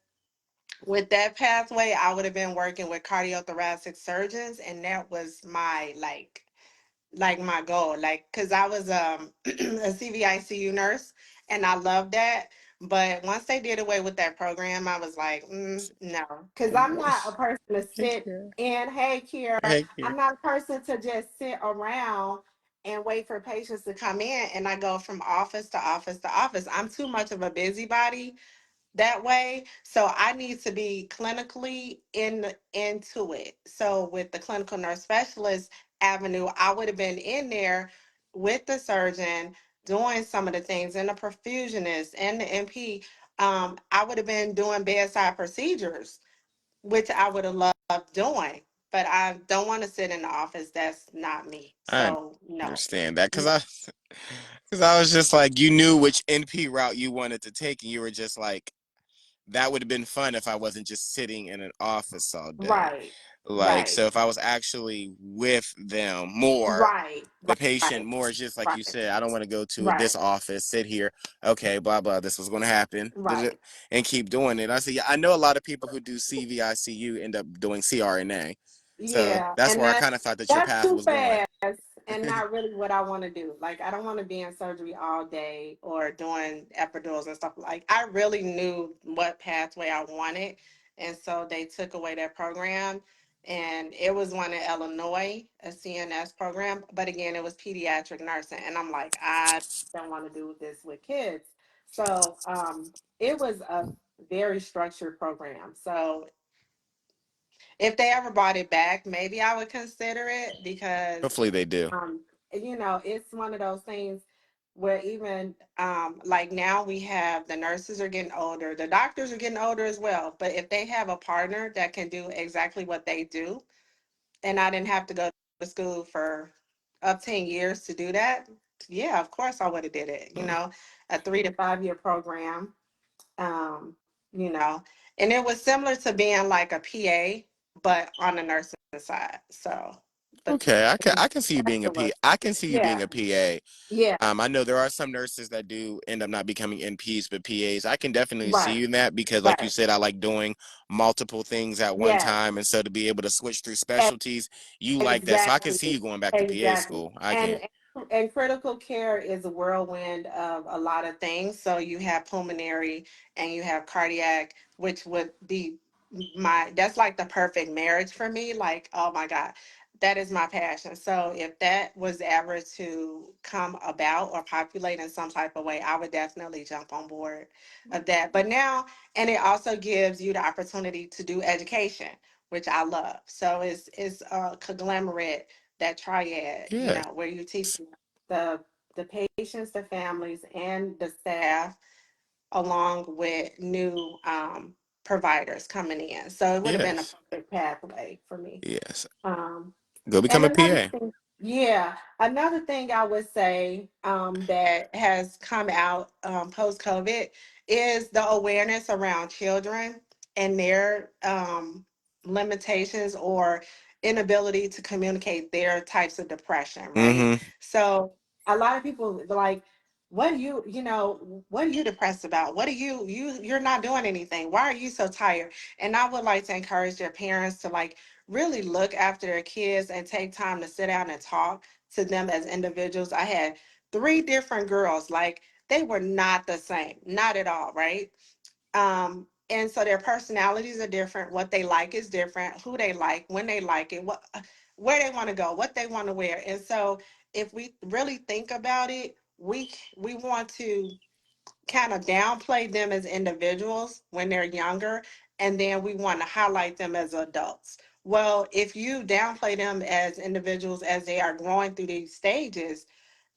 with that pathway I would have been working with cardiothoracic surgeons, and that was my like my goal, like because I was a CVICU nurse and I loved that. But once they did away with that program, I was like, no, because I'm not a person to Thank sit you. in, hey, Kiera, Thank you. I'm not a person to just sit around and wait for patients to come in and I go from office to office to office. I'm too much of a busybody that way. So I need to be clinically into it. So with the clinical nurse specialist avenue, I would have been in there with the surgeon doing some of the things, and the perfusionist and the MP. I would have been doing bedside procedures, which I would have loved doing. But I don't want to sit in the office. That's not me. I So no. understand that because I was just like, you knew which NP route you wanted to take, and you were just like, that would have been fun if I wasn't just sitting in an office all day. Right. Like, Right. so if I was actually with them more, Right. the Right. patient more, it's just like you Right. said, I don't want to go to Right. this office, sit here, okay, blah, blah, this was going to happen, Right. and keep doing it. I say, yeah, I know a lot of people who do CVICU end up doing CRNA. So Yeah, that's and where I kind of thought that your that's path too was going. fast and not really what I want to do. Like I don't want to be in surgery all day or doing epidurals and stuff. Like I really knew what pathway I wanted, and so they took away that program, and it was one in Illinois, a CNS program. But again, it was pediatric nursing, and I'm like, I don't want to do this with kids. So it was a very structured program. So if they ever brought it back, maybe I would consider it because, Hopefully they do. um, it's one of those things where even like now we have the nurses are getting older, the doctors are getting older as well. But if they have a partner that can do exactly what they do, and I didn't have to go to school for up 10 years to do that, yeah, of course I would have did it. A 3 to 5 year program, um, you know, and it was similar to being like a PA, but on the nursing side. So, but Okay, it's I can see you being a P. specialist. I can see you being Yeah, a PA. yeah, I know there are some nurses that do end up not becoming NPs but PAs. I can definitely see right, you in that because, like you right, said, I like doing multiple things at one yeah, time, and so to be able to switch through e- specialties, you like that. So I can exactly, see you going back to PA exactly. school. I can. And critical care is a whirlwind of a lot of things. So you have pulmonary and you have cardiac, which would be that's like the perfect marriage for me. Like, oh my God, that is my passion. So if that was ever to come about or populate in some type of way, I would definitely jump on board of that. But now, and it also gives you the opportunity to do education, which I love. So it's a conglomerate, that triad, Yeah. where you teach the the patients, the families, and the staff, along with new providers coming in. So it would have been a Yes. perfect pathway for me. Yes. Um, Go become and a another PA. thing, yeah, another thing I would say that has come out post COVID is the awareness around children and their limitations or inability to communicate their types of depression, right? Mm-hmm. So a lot of people like, what do what are you depressed about? What are you're not doing anything. Why are you so tired? And I would like to encourage their parents to like really look after their kids and take time to sit down and talk to them as individuals. I had three different girls, like they were not the same, not at all, right? And so their personalities are different. What they like is different. Who they like, when they like it, what, where they want to go, what they want to wear. And so, if we really think about it, we want to kind of downplay them as individuals when they're younger, and then we want to highlight them as adults. Well, if you downplay them as individuals as they are growing through these stages,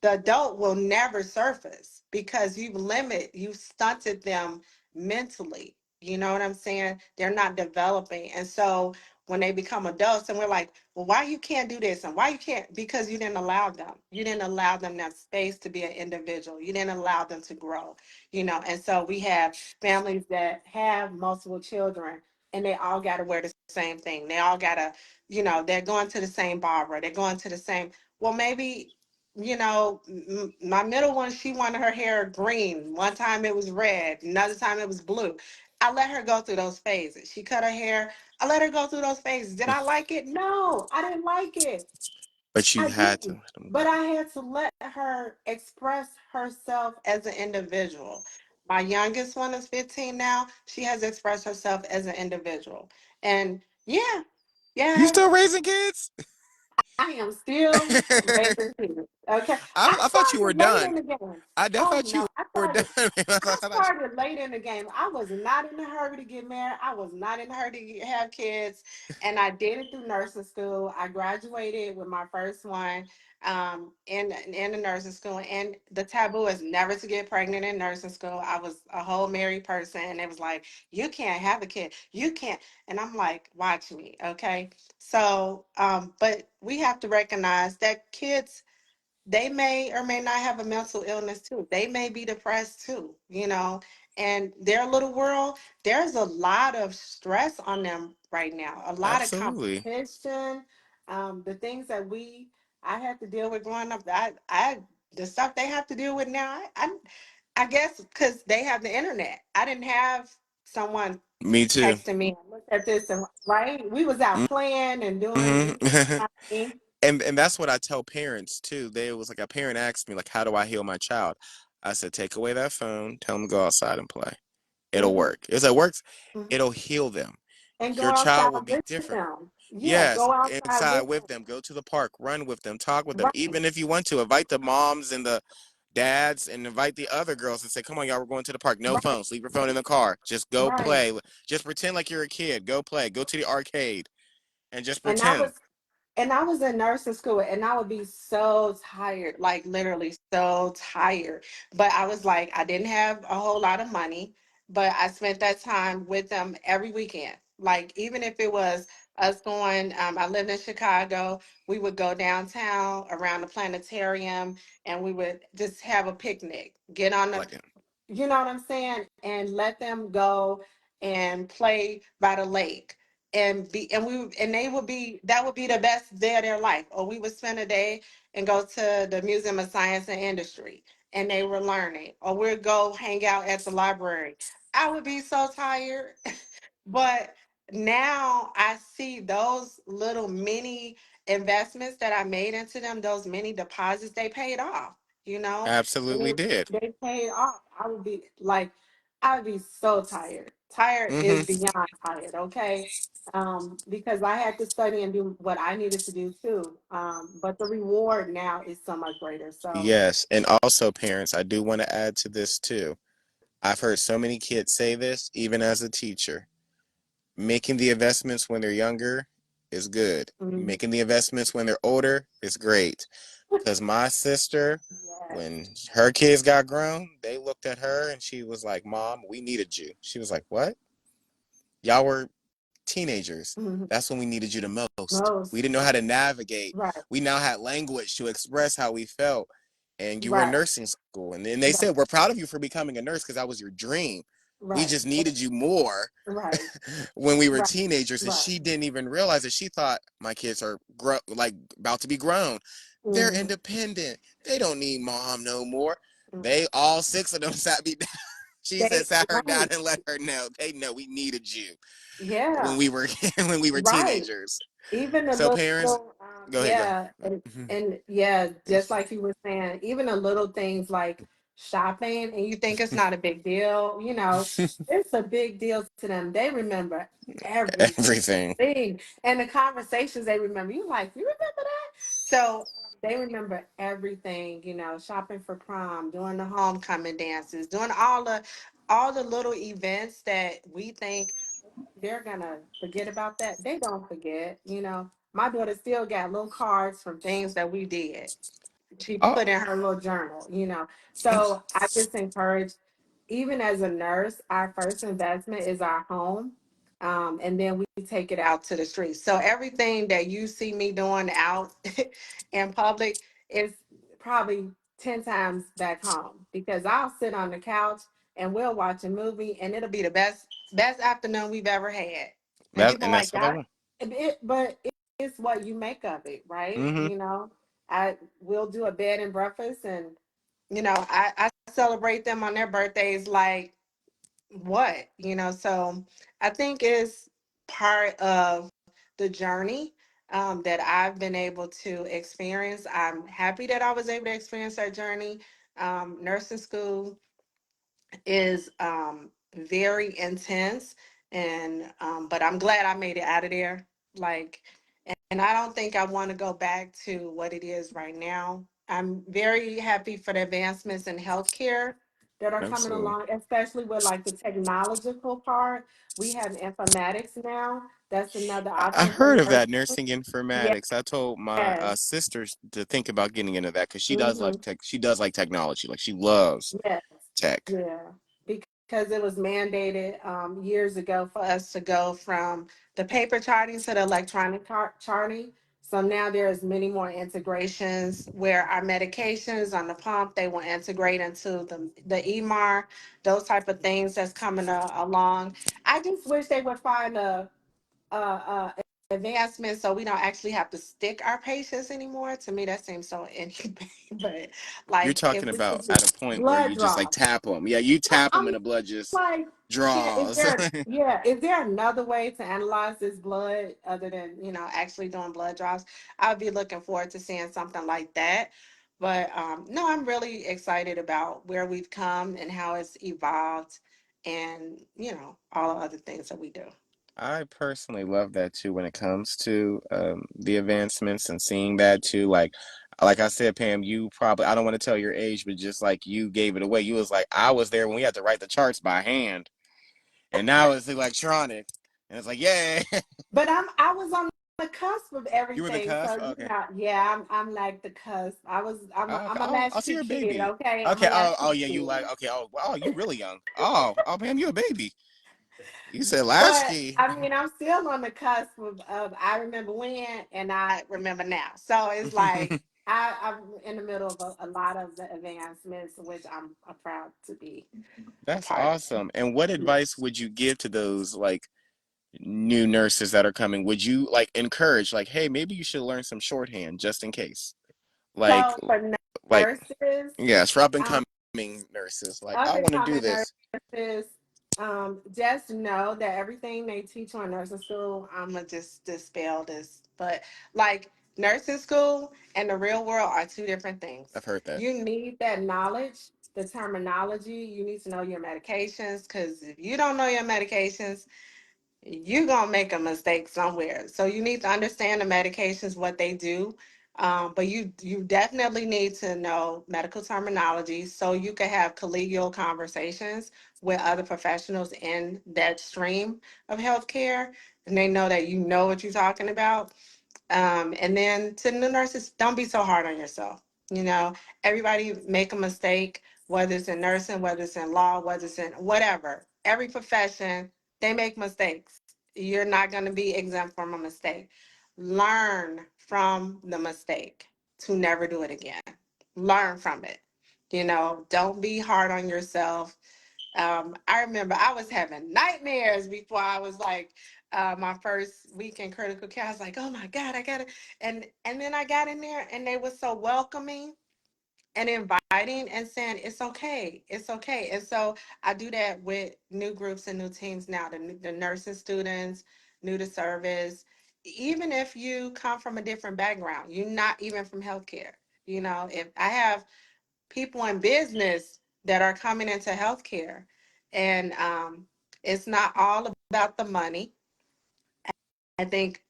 the adult will never surface because you've stunted them mentally. You know what I'm saying? They're not developing. And so when they become adults and we're like, well, why you can't do this and why you can't? Because you didn't allow them. You didn't allow them that space to be an individual. You didn't allow them to grow, And so we have families that have multiple children and they all got to wear the same thing. They all got to, they're going to the same barber. They're going to the same, well, maybe my middle one, she wanted her hair green. One time it was red, another time it was blue. I let her go through those phases. She cut her hair. I let her go through those phases. Did I like it? No, I didn't like it. But you I had to didn't. let them But go. I had to let her express herself as an individual. My youngest one is 15 now. She has expressed herself as an individual. And yeah, You yeah, still raising kids? I am still raising kids. Okay. I I thought you were started late in done. the game. I Oh thought you no, I were done. started I I thought started late in the game. I was not in a hurry to get married. I was not in a hurry to have kids. And I did it through nursing school. I graduated with my first one in the nursing school. And the taboo is never to get pregnant in nursing school. I was a whole married person. And it was like, you can't have a kid. You can't. And I'm like, watch me. Okay. So, but we have to recognize that kids, they may or may not have a mental illness too. They may be depressed too. And their little world, there's a lot of stress on them right now, a lot of absolutely. competition. The things that I had to deal with growing up, the stuff they have to deal with now, I guess because they have the internet. I didn't have someone Me too. texting me, look at this, and right, we was out playing and doing, Mm-hmm. things. And that's what I tell parents too. They was like a parent asked me like, "How do I heal my child?" I said, "Take away that phone. Tell them to go outside and play. It'll Mhm, work. It's it works. mhm. It'll heal them. And go Your child outside will be with different. them. Yeah, Yes, go outside inside with with them. them. Go to the park. Run with them. Talk with them. Right, Even if you want to, invite the moms and the dads and invite the other girls and say, "Come on, y'all. We're going to the park. No right, phones. Leave your phone in the car. Just go right. play. Just pretend like you're a kid. Go play. Go to the arcade and just And I pretend." was and I was in nursing school and I would be so tired, like literally so tired. But I was like, I didn't have a whole lot of money, but I spent that time with them every weekend. Like even if it was us going, I lived in Chicago, we would go downtown around the planetarium and we would just have a picnic, get on I the, like it. you know what I'm saying? And let them go and play by the lake and they would be, that would be the best day of their life. Or we would spend a day and go to the Museum of Science and Industry, and they were learning. Or we'd go hang out at the library. I would be so tired. But now I see those little mini investments that I made into them, those mini deposits, they paid off, you know? Absolutely did. They paid off. I would be like, I would be so tired. Tired is Hmm. beyond tired, okay? Because I had to study and do what I needed to do too. But the reward now is so much greater. So, Yes, and also parents, I do want to add to this too. I've heard so many kids say this, even as a teacher. Making the investments when they're younger is good. mhm. Making the investments when they're older is great. Because my sister, Yes. when her kids got grown, they looked at her and she was like, Mom, we needed you. She was like, What? Y'all were teenagers. Mhm. That's when we needed you the most. We Most. didn't know how to navigate. Right. We now had language to express how we felt. And you were in Right. nursing school. And then they Right. said, We're proud of you for becoming a nurse because that was your dream. We Right. just needed you more Right. when we were Right. teenagers. And Right. she didn't even realize it. She thought my kids are like about to be grown. They're Mhm. independent. They don't need mom no more. Mm. They all six of them sat me down. She said, They sat her down right. and let her know. They know we needed you when Yeah. we were when we were Right. teenagers. Even a So parents, little, go ahead, go. yeah, and yeah, just like you were saying, even the little things like shopping, and you think it's not a big deal, it's a big deal to them. They remember Everything. everything, and the conversations they remember. You like, you remember that? So they remember everything. Shopping for prom, doing the homecoming dances, doing all the little events that we think they're gonna forget about that. They don't forget. My daughter still got little cards from things that we did. She Oh, put in her little journal. So I just encourage, even as a nurse, our first investment is our home. And then we take it out to the streets. So everything that you see me doing out in public is probably 10 times back home, because I'll sit on the couch and we'll watch a movie and it'll be the best afternoon we've ever had. And that people and like that's what I that. want. But it's what you make of it, right? Mm-hmm. I will do a bed and breakfast, and I celebrate them on their birthdays like what, so I think it's part of the journey that I've been able to experience. I'm happy that I was able to experience that journey. Nursing school is very intense, and but I'm glad I made it out of there. Like, and I don't think I want to go back to what it is right now. I'm very happy for the advancements in healthcare that are coming Absolutely. along, especially with like the technological part. We have informatics now. That's another I option for heard of that, nurses. nursing informatics. I told my Yes. sisters to think about getting into that because she does like Hmm. tech. She does like technology. Like she loves Yes. tech. Yeah. Because it was mandated years ago for us to go from the paper charting to the electronic charting. So now there's many more integrations where our medications on the pump, they will integrate into the EMR, those type of things that's coming along. I just wish they would find a advancement so we don't actually have to stick our patients anymore. To me, that seems so inhumane. But You're like, if talking we about could at do a point where blood you just draw. like tap them. Yeah, you tap them I'm and the blood just like, draws. is there another way to analyze this blood other than, actually doing blood draws? I'd be looking forward to seeing something like that. But no, I'm really excited about where we've come and how it's evolved, and, all the other things that we do. I personally love that too when it comes to the advancements and seeing that too. Like I said, Pam, you probably I don't want to tell your age, but just like you gave it away, you was like I was there when we had to write the charts by hand, and now it's electronic, and it's like yay, But I was on the cusp of you were the everything, so cusp. Okay. yeah, I'm like the cusp. I'm Okay. a Oh, so latchkey you're a kid, baby. okay? I'm a Okay. Oh, latchkey yeah. You kid. like? Okay. Oh, you really young. Oh, Pam, you a baby. You said But latchkey. I mean, I'm still on the cusp of I remember when and I remember now. So it's like I'm in the middle of a lot of the advancements, which I'm proud to be a That's part of. awesome. And what Yeah. advice would you give to those like new nurses that are coming, would you like encourage like, hey, maybe you should learn some shorthand just in case? Like So for like nurses, yes, for up and um, coming nurses, like up I and want to do coming this. nurses, just know that everything they teach on nursing school, I'm gonna just dispel this, but like nursing school and the real world are two different things. I've heard that. You need that knowledge, the terminology. You need to know your medications because if you don't know your medications, you're gonna make a mistake somewhere. So you need to understand the medications, what they do. But you definitely need to know medical terminology so you can have collegial conversations with other professionals in that stream of healthcare, and they know that you know what you're talking about. And then to the nurses, don't be so hard on yourself. You know, everybody make a mistake, whether it's in nursing, whether it's in law, whether it's in whatever. Every profession, they make mistakes. You're not going to be exempt from a mistake. Learn from the mistake to never do it again. Learn from it. You know, don't be hard on yourself. I remember I was having nightmares before I was like my first week in critical care. I was like, oh my God, I gotta and then I got in there and they were so welcoming and inviting and saying it's okay, it's okay. And so I do that with new groups and new teams now, the nursing students, new to service. Even if you come from a different background, you're not even from healthcare. You know, if I have people in business that are coming into healthcare. And it's not all about the money. I think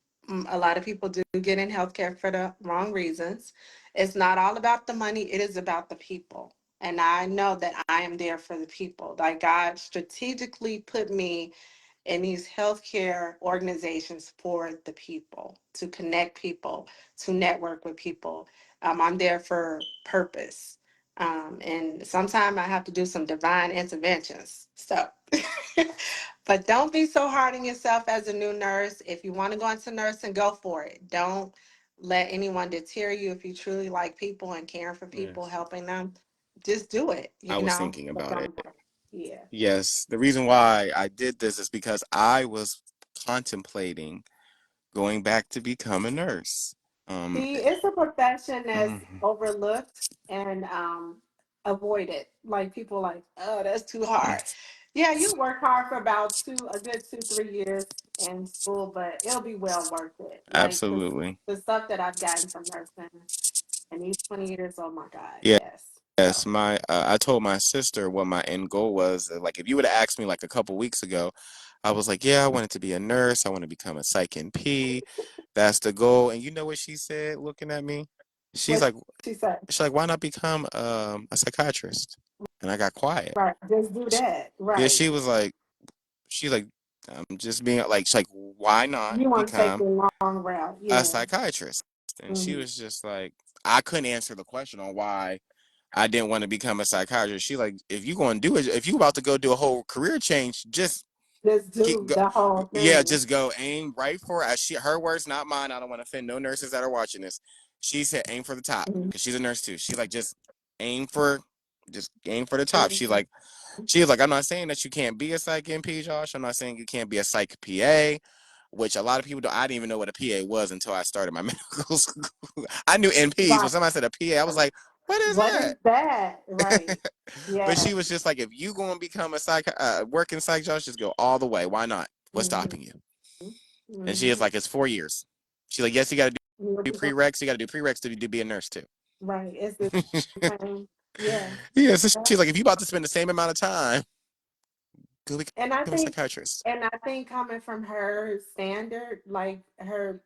a lot of people do get in healthcare for the wrong reasons. It's not all about the money, it is about the people. And I know that I am there for the people. Like God strategically put me in these healthcare organizations for the people, to connect people, to network with people. I'm there for purpose. And sometimes I have to do some divine interventions. So, but don't be so hard on yourself as a new nurse. If you want to go into nursing, go for it. Don't let anyone deter you if you truly like people and caring for people, Yes. helping them. Just do it, I you was know. thinking But about it. don't worry. Yeah. Yes, the reason why I did this is because I was contemplating going back to become a nurse. See, it's a profession that's Mhm. overlooked and avoided. Like people like, oh, that's too hard. Yeah, you work hard for about a good 2, 3 years in school, but it'll be well worth it. Like Absolutely. the stuff that I've gotten from nursing in these 20 years, oh my God, Yeah. yes. Yes, So my I told my sister what my end goal was. Like, if you would have asked me like a couple weeks ago, I was like, "Yeah, I wanted to be a nurse. I want to become a psych NP. That's the goal." And you know what she said, looking at me? She's what like, she said, "She's like, why not become a psychiatrist?" And I got quiet. right, just do She, that. yeah, Right. she's like, I'm just being like, she's like, why not You want to take become the long route. a Yeah. psychiatrist? And she Hmm. was just like, I couldn't answer the question on why I didn't want to become a psychiatrist. She like, if you going to do it, if you about to go do a whole career change, just Just keep do go. the whole Yeah, thing. just go aim right for it. Her words, not mine. I don't want to offend no nurses that are watching this. She said, aim for the top Mhm. because she's a nurse too. She's like, aim for, just aim for the top. Mhm. She was like, I'm not saying that you can't be a psych NP, Josh. I'm not saying you can't be a psych PA, which a lot of people don't. I didn't even know what a PA was until I started my medical school. I knew NPs. When Right. somebody said a PA, I was like, what is What is that? that? Right. But she Yes. was just like, if you going to become a working psych, Josh, just go all the way. Why not? What's Hmm. stopping you? And she is Hmm. like, it's 4 years. She's like, yes, you got to do Right. prereqs. You got to do prereqs to be a nurse too. It's the same. Yeah. Yeah, so Yeah. she's like, if you about to spend the same amount of time, go And I become a think, psychiatrist. coming from her standard, like her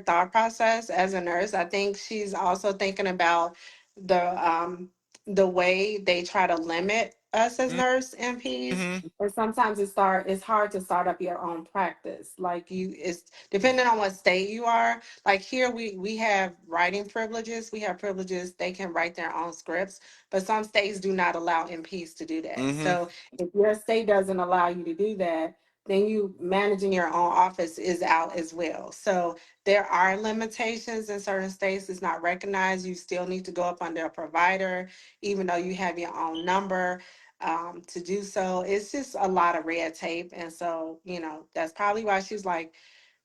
thought process as a nurse, I think she's also thinking about the the way they try to limit us as nurse MPs. Mm-hmm. And sometimes it's hard to start up your own practice. Like it's depending on what state you are. Like here we have writing privileges. We have privileges, they can write their own scripts, but some states do not allow MPs to do that. Mm-hmm. So if your state doesn't allow you to do that, then you managing your own office is out as well. So there are limitations in certain states. It's not recognized. You still need to go up under a provider, even though you have your own number. to do so. It's just a lot of red tape. And so, that's probably why she's like,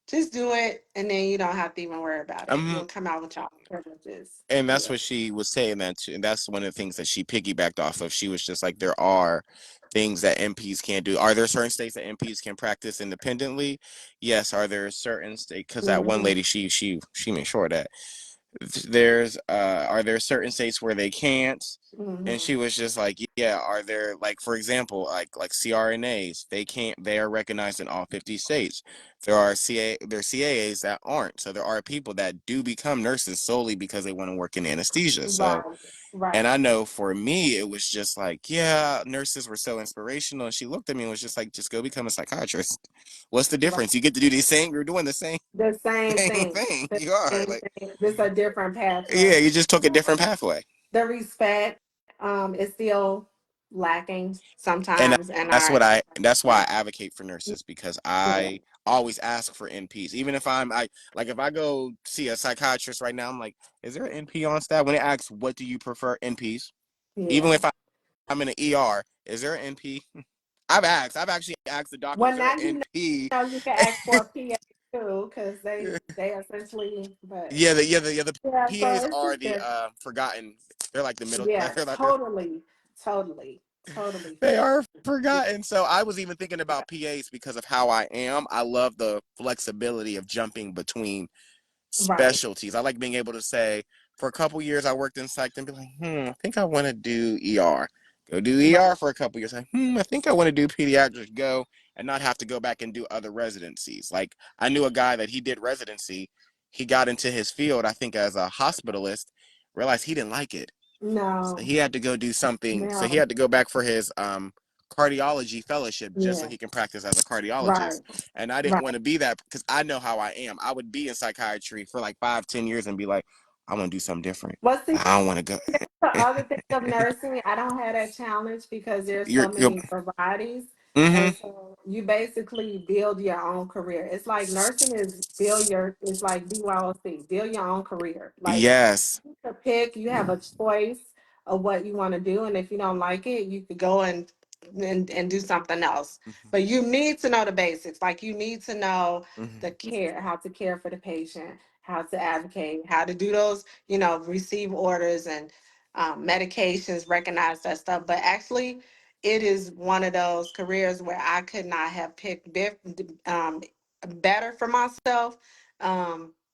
just do it, and then you don't have to even worry about it. Um, You'll come out with your privileges. and that's Yeah. what she was saying that too, and that's one of the things that she piggybacked off of. She was just like, there are things that MPs can't do. Are there certain states that MPs can practice independently? Yes. Are there certain states? Because that one Hmm. lady, she made sure that there's are there certain states where they can't, and Hmm. she was just like, yeah, are there, like, for example, like CRNAs, they can't, they are recognized in all 50 states. There are CAAs that aren't, so there are people that do become nurses solely because they want to work in anesthesia. So, Right. and Right. I know for me it was just like, yeah, nurses were so inspirational, and she looked at me and was just like, just go become a psychiatrist. What's the Right. difference? You get to do the same, you're doing the same The same same thing. thing. The You are same like, thing. Just a different yeah, pathway. you just took a different pathway. The respect is still lacking And sometimes in our. that's why Yeah. I advocate for nurses, because I always ask for NPs. Even if I like, if I go see a psychiatrist right now, I'm like, is there an NP on staff? When it asks, what do you prefer, NPs? Even Yeah. if I'm in an ER, is there an NP? I've actually asked the doctor, Well, is there now an you NP? know you can ask for a PA too, because they essentially, but Yeah, the yeah. So PAs it's are just the different. forgotten. They're like the middle. Yeah, They're like totally, totally, totally they are forgotten. forgotten. So I was even thinking about PAs because of how I am. I love the flexibility of jumping between Right, specialties. I like being able to say, for a couple years I worked in psych and be like, I think I want to do ER. Go do ER right. for a couple years. Like, I think I want to do pediatrics. Go, and not have to go back and do other residencies. Like, I knew a guy that he did residency. He got into his field, I think, as a hospitalist, realized he didn't like it. So No, he had to go do something. So he no, had to go back for his cardiology fellowship just so yeah, he can practice as a cardiologist. right, And I didn't right. want to be that because I know how I am. I would be in psychiatry for like 5, 10 years and be like, I want to do something different. What's the I don't want to go. other thing of nursing? I don't have that challenge because there's so You're many varieties, mm-hmm. and so you basically build your own career. It's like nursing is build your. It's like BYOC, build your own career. Like Yes. you can pick, you have a choice of what you want to do, and if you don't like it, you could go and do something else. Mm-hmm. But you need to know the basics. Like you need to know the Mm-hmm. care, how to care for the patient, how to advocate, how to do those, receive orders and medications, recognize that stuff. But actually, it is one of those careers where I could not have picked um, better for myself.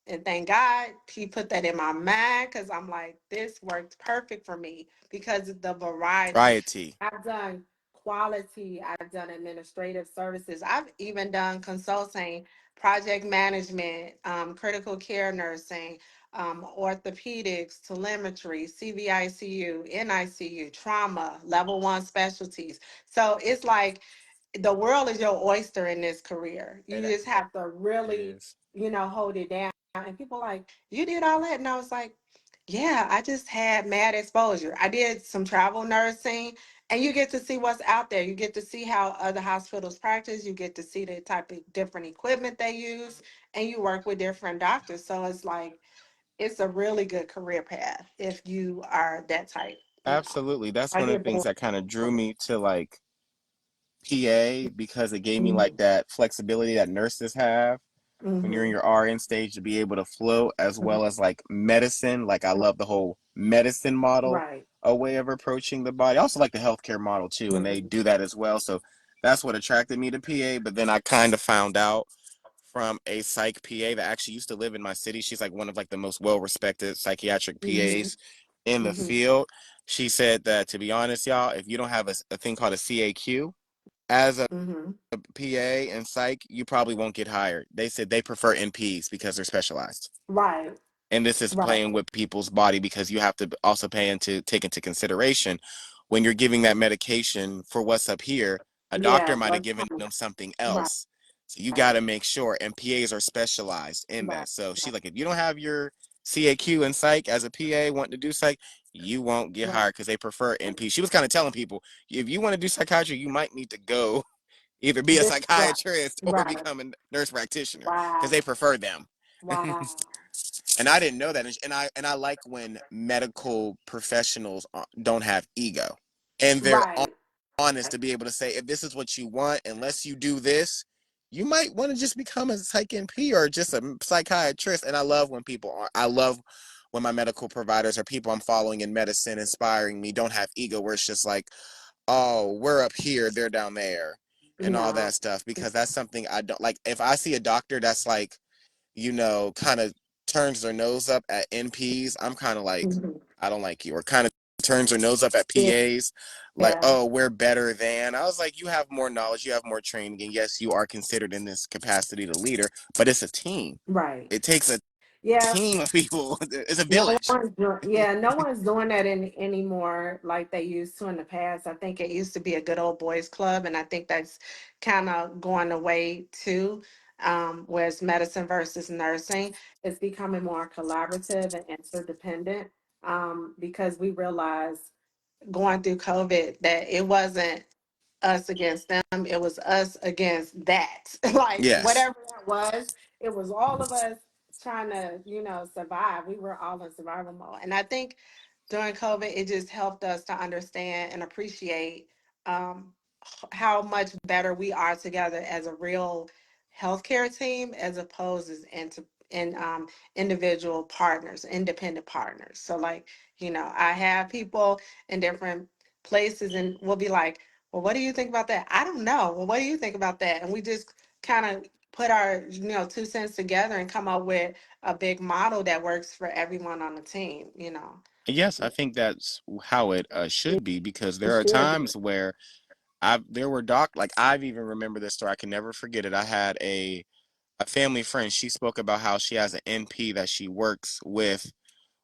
And thank God he put that in my mind because I'm like, this worked perfect for me because of the variety. Variety. I've done quality, I've done administrative services, I've even done consulting, project management, critical care nursing, orthopedics, telemetry, CVICU, NICU, trauma, level one specialties. So it's like the world is your oyster in this career. You It, just have to it really, is. hold it down. And people are like, you did all that. And I was like, yeah, I just had mad exposure. I did some travel nursing, and you get to see what's out there. You get to see how other hospitals practice. You get to see the type of different equipment they use, and you work with different doctors. So it's like, it's a really good career path if you are that type. Absolutely. That's I one of the get things bored. that kind of drew me to like PA, because it gave me like Mhm. that flexibility that nurses have when you're in Mhm. your RN stage to be able to float, as well as like medicine. Like, I love the whole medicine model, Right. a way of approaching the body. I also like the healthcare model too, and they Mhm. do that as well. So that's what attracted me to PA. But then I kind of found out from a psych PA that actually used to live in my city. She's like one of like the most well respected psychiatric Mhm. PAs in the Mhm. field. She said that, to be honest, y'all, if you don't have a thing called a CAQ as a Mhm. PA and psych, you probably won't get hired. They said they prefer NPs because they're specialized. Right. And this is Right. playing with people's body, because you have to also take into consideration when you're giving that medication for what's up here, a doctor Yeah. might have But given them something right. else. So you got Right. to make sure, and PAs are specialized in Right. that. So she's Right. like, if you don't have your CAQ in psych as a PA wanting to do psych, you won't get Right. hired because they prefer NP. She was kind of telling people, if you want to do psychiatry, you might need to go either be a Right. psychiatrist or Right. become a nurse practitioner because they Wow. prefer them. Wow. And I didn't know that. And I like when medical professionals don't have ego, and they're Right. honest to be able to say, if this is what you want, unless you do this, you might want to just become a psych NP or just a psychiatrist. And I love when people are, I love when my medical providers or people I'm following in medicine inspiring me don't have ego where it's just like, oh, we're up here, they're down there, and all No. that stuff. Because that's something I don't like. If I see a doctor that's like, kind of turns their nose up at NPs, I'm kind of like, Mhm. I don't like you. Or kind of turns their nose up at Yeah. PAs, like, Yeah. oh, we're better than. I was like, you have more knowledge, you have more training, and yes, you are considered in this capacity the leader, but it's a team. Right. It takes a Yeah. team of people. It's a No village. one's doing, yeah, no one's doing that anymore like they used to in the past. I think it used to be a good old boys club, and I think that's kind of going away too. Whereas medicine versus nursing is becoming more collaborative and interdependent, because we realized going through COVID that it wasn't us against them. It was us against that. Like Yes. whatever that was, it was all of us trying to, survive. We were all in survival mode. And I think during COVID, it just helped us to understand and appreciate um, how much better we are together as a real healthcare team as opposed as into in individual partners, independent partners. So like, I have people in different places and we'll be like, well, what do you think about that? I don't know. Well, what do you think about that? And we just kind of put our, 2 cents together and come up with a big model that works for everyone on the team. Yes, I think that's how it It should be, because it there are should be. times where there were like I've even remember this story. I can never forget it. I had a family friend. She spoke about how she has an NP that she works with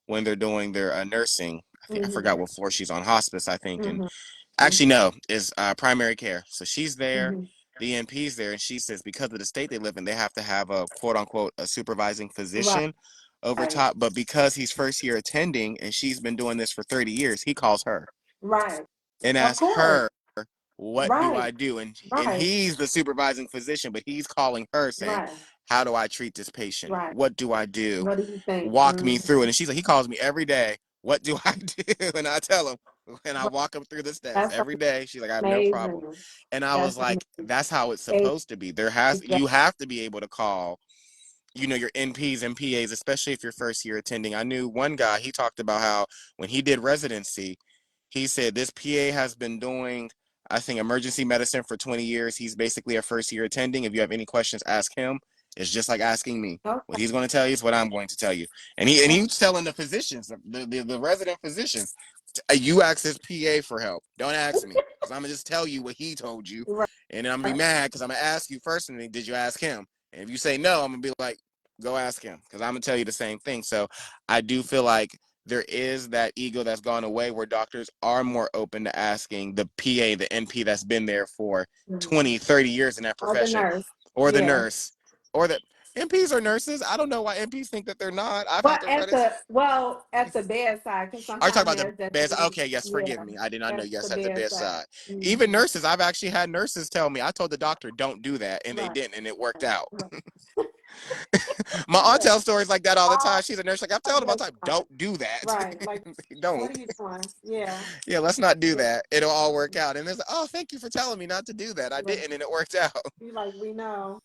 when they're doing their nursing. I Hmm. forgot what floor she's on, hospice, I think. And Hmm. actually, no, is primary care. So she's there, Hmm. the NP's there, and she says because of the state they live in, they have to have a quote unquote a supervising Right. physician over Right. top. But because he's first year attending and she's been doing this for 30 years, he calls her Right. and Of asks course. her, what do Right. I do? And Right. he's the supervising physician, but he's calling her saying, Right. how do I treat this patient? Right. What do I do? What do you think? Walk me Mm. through it. And she's like, he calls me every day. What do I do? And I tell him, and I Right. walk him through the steps That's every day. She's like, I have no problem. amazing. And I That's was like, amazing. that's how it's supposed to be. You Exactly. have to be able to call, your NPs and PAs, especially if you're first year attending. I knew one guy, he talked about how when he did residency, he said this PA has been doing, I think, emergency medicine for 20 years. He's basically a first year attending. If you have any questions, ask him. It's just like asking me. Okay. What he's going to tell you is what I'm going to tell you. And he was telling the physicians, the resident physicians, you ask this PA for help. Don't ask me, because I'm gonna just tell you what he told you, Right. and then I'm gonna be mad because I'm gonna ask you first, and then did you ask him? And if you say no, I'm gonna be like, go ask him, because I'm gonna tell you the same thing. So I do feel like there is that ego that's gone away, where doctors are more open to asking the PA, the NP that's been there for Mhm. 20, 30 years in that Or the profession, nurse. or the Yeah. nurse, or the NPs are nurses. I don't know why NPs think that they're not. I've had But to at run it. the bedside, because Are you talking sometimes about the there's that beds? thing, Okay, yes, forgive yeah, me. I did not know. at the Yes, at the bedside. bedside. Even Hmm. nurses, I've actually had nurses tell me, I told the doctor, don't do that, and they Right. didn't, and it worked out. Right. My aunt Yeah. tells stories like that all the time. All She's a nurse. Like, I've told them all the the time, time. don't do that. Right. Like, what Don't. are you doing? Yeah. Yeah, let's not do Yeah. that. It'll all work out. And it's like, oh, thank you for telling me not to do that. I Right. didn't, and it worked out. You like, we know.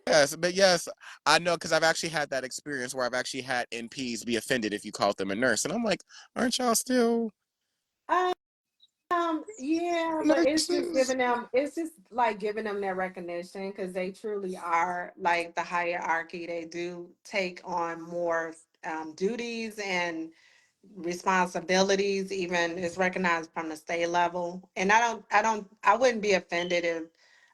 Yes, but yes, I know because I've actually had that experience where I've actually had NPs be offended if you called them a nurse. And I'm like, aren't y'all still Yeah, but nurses? it's just like giving them their recognition because they truly are like the hierarchy. They do take on more duties and responsibilities, even is recognized from the state level. And I wouldn't be offended if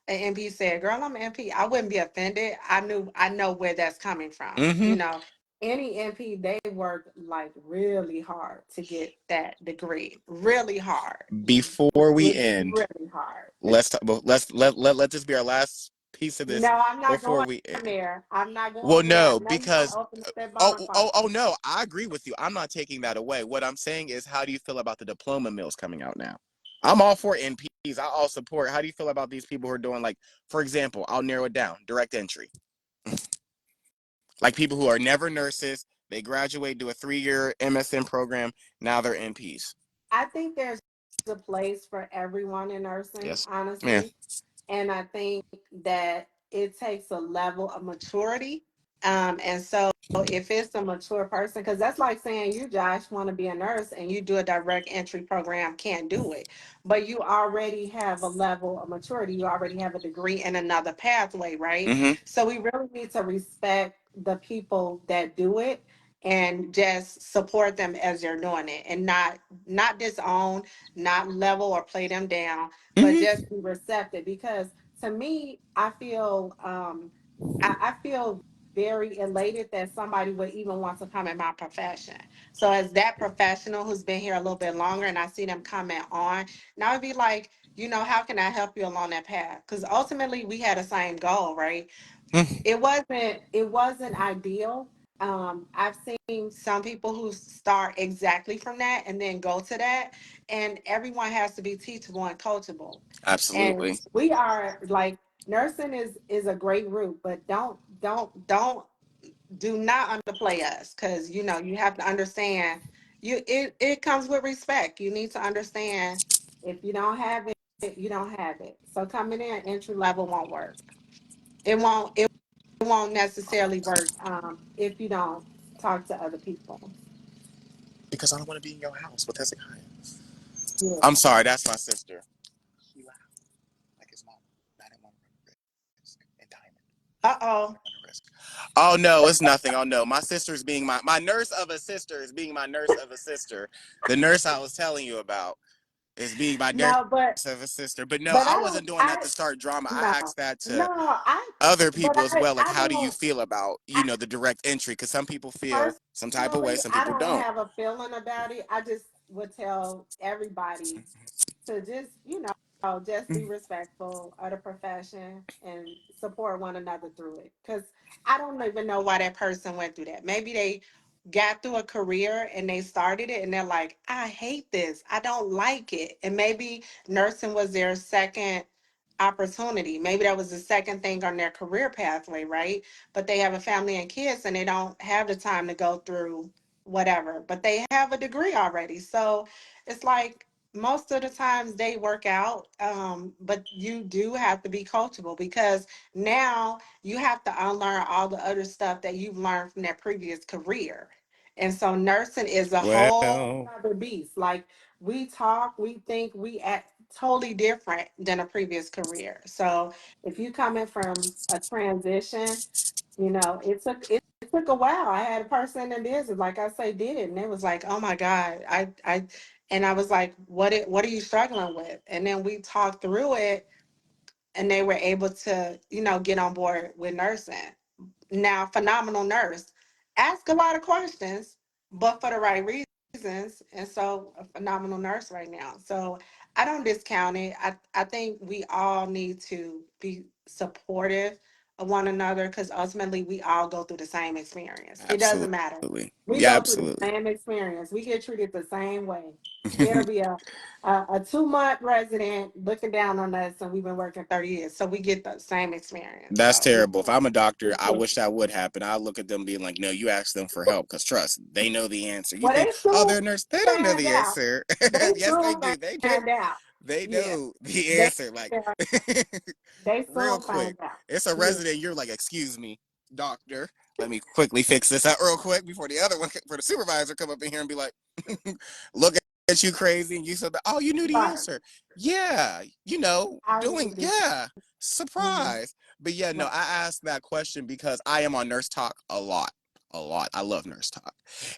an MP said, "Girl, I'm an MP." I wouldn't be offended. I know where that's coming from. Mm-hmm. Any MP, they work like really hard to get that degree. Really hard. Before we Really, end, really hard. let's this be our last piece of this No, I'm not before going we end. there. I'm not Well, going there. I no, know you want because to open up that oh bonfire. oh oh no, I agree with you. I'm not taking that away. What I'm saying is, how do you feel about the diploma mills coming out now? I'm all for NPs. I all support. How do you feel about these people who are doing, like, for example, I'll narrow it down: direct entry, like people who are never nurses. They graduate, do a 3-year MSN program. Now they're NPs. I think there's a place for everyone in nursing, Yes, man. honestly. And I think that it takes a level of maturity. And so if it's a mature person, because that's like saying you, Josh, want to be a nurse and you do a direct entry program, can't do it. But you already have a level of maturity. You already have a degree in another pathway, right? Mm-hmm. So we really need to respect the people that do it and just support them as they're doing it and not disown, not level or play them down, but Mm-hmm. just be receptive. Because to me, I feel very elated that somebody would even want to come in my profession. So as that professional who's been here a little bit longer and I see them comment on, now I'd be like, how can I help you along that path? Because ultimately we had the same goal, right? It wasn't ideal. I've seen some people who start exactly from that and then go to that, and everyone has to be teachable and coachable. And Absolutely. we are like, nursing is a great route, but don't do not underplay us, because you have to understand, it comes with respect. You need to understand, if you don't have it, you don't have it. So coming in entry level won't work. It won't necessarily work if you don't talk to other people. Because I don't want to be in your house with Hezekiah. I'm Yeah. sorry, that's my sister. He laughed like his mom. I didn't want to run risk and diamond. Uh-oh. Run a risk. Oh no, it's nothing. Oh no, my sister's being my nurse of a sister is being my nurse of a sister. The nurse I was telling you about is being my nurse No, but of a sister. But no, but I I don't wasn't doing that I to start drama. I no. asked that to No, I other but people as well. Like, I how do you don't feel about I the direct entry? Because some people feel some type of way, personally, some I people don't don't. have a feeling about it. I just would tell everybody to just, just be respectful of the profession and support one another through it. Because I don't even know why that person went through that. Maybe they got through a career and they started it and they're like, I hate this. I don't like it. And maybe nursing was their second opportunity. Maybe that was the second thing on their career pathway, right? But they have a family and kids and they don't have the time to go through whatever, but they have a degree already. So it's like, most of the times they work out, but you do have to be coachable, because now you have to unlearn all the other stuff that you've learned from that previous career. And so nursing is a whole Well, other beast. Like, we talk, we think, we act totally different than a previous career. So if you coming from a transition, it took a while. I had a person in business, like I say, did it, and it was like, oh my God, and I was like, what are you struggling with? And then we talked through it, and they were able to, get on board with nursing. Now, phenomenal nurse, ask a lot of questions, but for the right reasons. And so, a phenomenal nurse right now. So, I don't discount it. I think we all need to be supportive of one another, because ultimately we all go through the same experience. It doesn't absolutely. matter. We Yeah, go through the absolutely. same experience. We get treated the same way. There'll be a 2 month resident looking down on us, and we've been working 30 years. So we get the same experience. That's So we terrible. If can't. I'm a doctor, We I can't. wish that would happen. I look at them being like, no, you ask them for help because trust, they know the answer. You Well, think, they oh, soon they're a nurse. They don't know find the out. answer. They Yes, they soon do. They do. find out. They Yeah, know the they answer. Like, they real soon quick. find out. It's a Yeah, resident. You're like, excuse me, doctor. Let me quickly fix this out real quick before the other one, for the supervisor, come up in here and be like, look at you crazy. And you said, oh, you knew the right. answer. Yeah, I doing, really do. yeah, Mhm. surprise. But yeah, no, Right. I asked that question because I am on Nurse Talk a lot. A lot. I love Nurse Talk.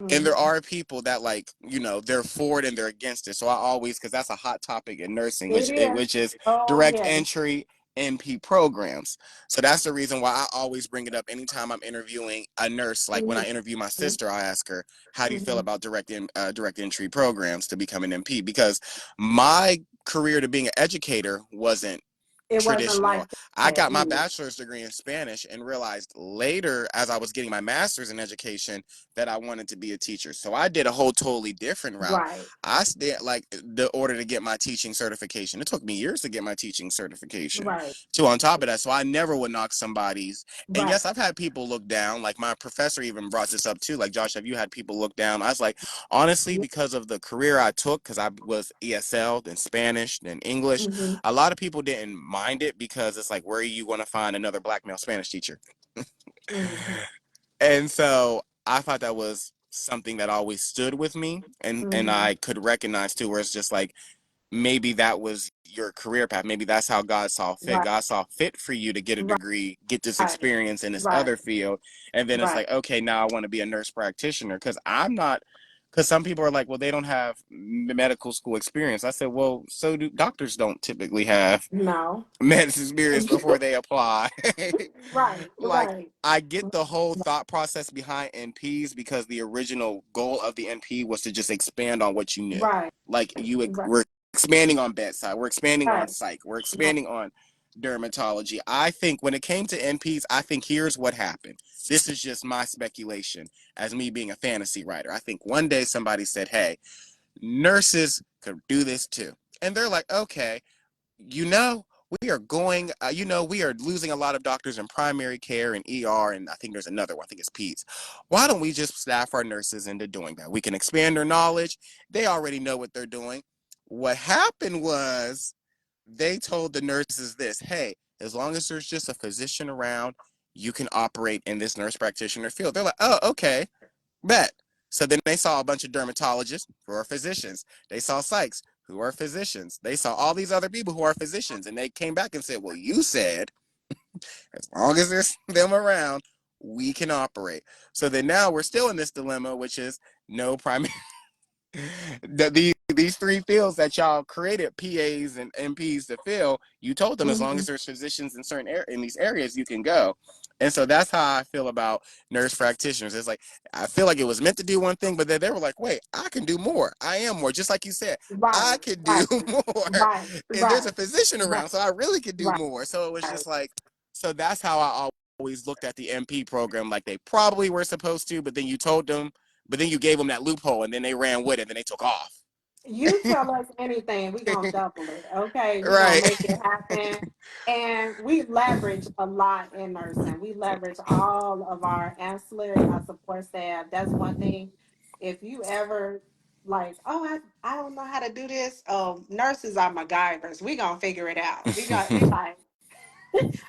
And there Mhm. are people that like, they're for it and they're against it. So I always, because that's a hot topic in nursing, It is. which is Oh direct yeah. entry NP programs. So that's the reason why I always bring it up anytime I'm interviewing a nurse. Like when I Mhm. interview my sister, I ask her, "How do you feel Mhm. about direct entry programs to become an NP?" Because my career to being an educator wasn't It wasn't traditional. like I that. got my Mm. bachelor's degree in Spanish and realized later, as I was getting my master's in education, that I wanted to be a teacher. So I did a whole totally different route. Right, I did like the order to get my teaching certification. It took me years to get my teaching certification. right, Too on top of that, so I never would knock somebody's. And right. yes, I've had people look down. Like my professor even brought this up too. Like Josh, have you had people look down? I was like, honestly, Yeah. because of the career I took, because I was ESL, then Spanish, then English, Hmm. a lot of people didn't mind it because it's like, where are you going to find another black male Spanish teacher? Hmm. And so I thought that was something that always stood with me, and Hmm. I could recognize too, where it's just like maybe that was your career path. Maybe that's how God saw fit. Right, God saw fit for you to get a right, degree, get this right, experience in this right, other field. And then it's right. like, okay, now I want to be a nurse practitioner because I'm not, because some people are like, well, they don't have medical school experience. I said, well, so do doctors don't typically have No. medicine experience before they apply. Right, Like, right, I get the whole thought process behind NPs because the original goal of the NP was to just expand on what you knew. right, Like you right, we're expanding on bedside, we're expanding on right, psych, we're right. expanding on dermatology. I think when it came to NPs, I think here's what happened. This is just my speculation as me being a fantasy writer. I think one day somebody said, "Hey, nurses could do this too." And they're like, "Okay, you know, we are going, we are losing a lot of doctors in primary care and ER, and I think there's another one, I think it's PEDS. Why don't we just staff our nurses into doing that? We can expand their knowledge. They already know what they're doing. What happened was they told the nurses this, hey, as long as there's just a physician around, you can operate in this nurse practitioner field. They're like, oh, okay, bet. So then they saw a bunch of dermatologists who are physicians. They saw psychs who are physicians. They saw all these other people who are physicians. And they came back and said, well, you said as long as there's them around, we can operate. So then now we're still in this dilemma, which is no primary these three fields that y'all created PAs and MPs to fill, you told them as long Hmm. as there's physicians in certain in these areas, you can go. And so that's how I feel about nurse practitioners. It's like I feel like it was meant to do one thing, but then they were like, "Wait, I can do more. I am more." Just like you said, Right, I could do right, more, right, and there's right, a physician right, around, so I really could do right. more. So it was just like, so that's how I always looked at the MP program, like they probably were supposed to, but then you told them, but then you gave them that loophole, and then they ran with it, and then they took off. You tell us anything, we gonna double it. Okay, we gonna Right. make it happen. And we leverage a lot in nursing. We leverage all of our ancillary, our support staff. That's one thing. If you ever like, oh, I don't know how to do this. Oh, nurses are MacGyvers. We gonna figure it out. We like,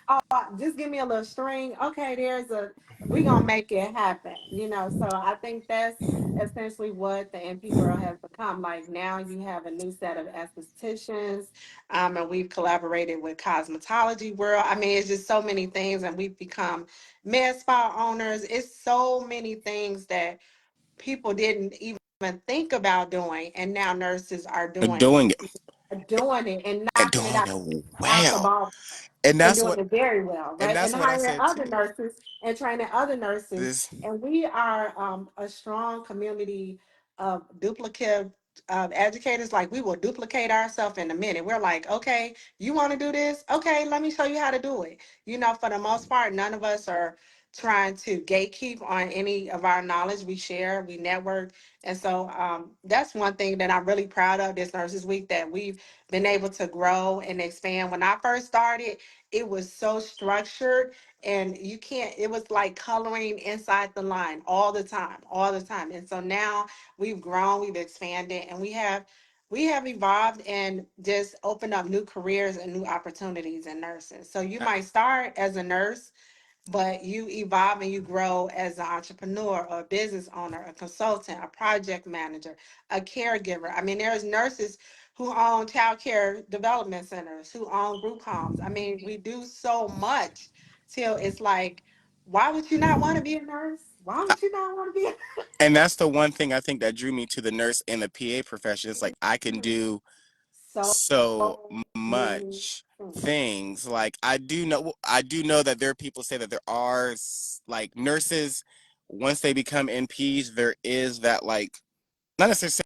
oh, just give me a little string. Okay, we gonna make it happen. So I think that's essentially what the NP world has become. Like now you have a new set of estheticians, and we've collaborated with cosmetology world. I mean, it's just so many things, and we've become med spa owners. It's so many things that people didn't even think about doing, and now nurses are Doing it doing it and and knocking it doing out it out the well. ball And and that's doing what it very well, and right? And that's what I hiring said other too. nurses and training other nurses. This And we are a strong community of duplicate educators. Like we will duplicate ourselves in a minute. We're like, okay, you want to do this? Okay, let me show you how to do it. For the most part, none of us are trying to gatekeep on any of our knowledge. We share, we network. And so that's one thing that I'm really proud of this Nurses Week, that we've been able to grow and expand. When I first started, it was so structured, and you can't, it was like coloring inside the line all the time, all the time. And so now we've grown, we've expanded, and we have evolved and just opened up new careers and new opportunities in nursing. So you might start as a nurse, but you evolve and you grow as an entrepreneur or a business owner, a consultant, a project manager, a caregiver. I mean, there's nurses who own child care development centers, who own group homes. I mean, we do so much till it's like, why would you not want to be a nurse? Why would you not want to be and that's the one thing I think that drew me to the nurse and the PA profession. It's like I can do so so many much things? things. Like I do know that there are people say that there are like nurses once they become NPs, there is that like not necessarily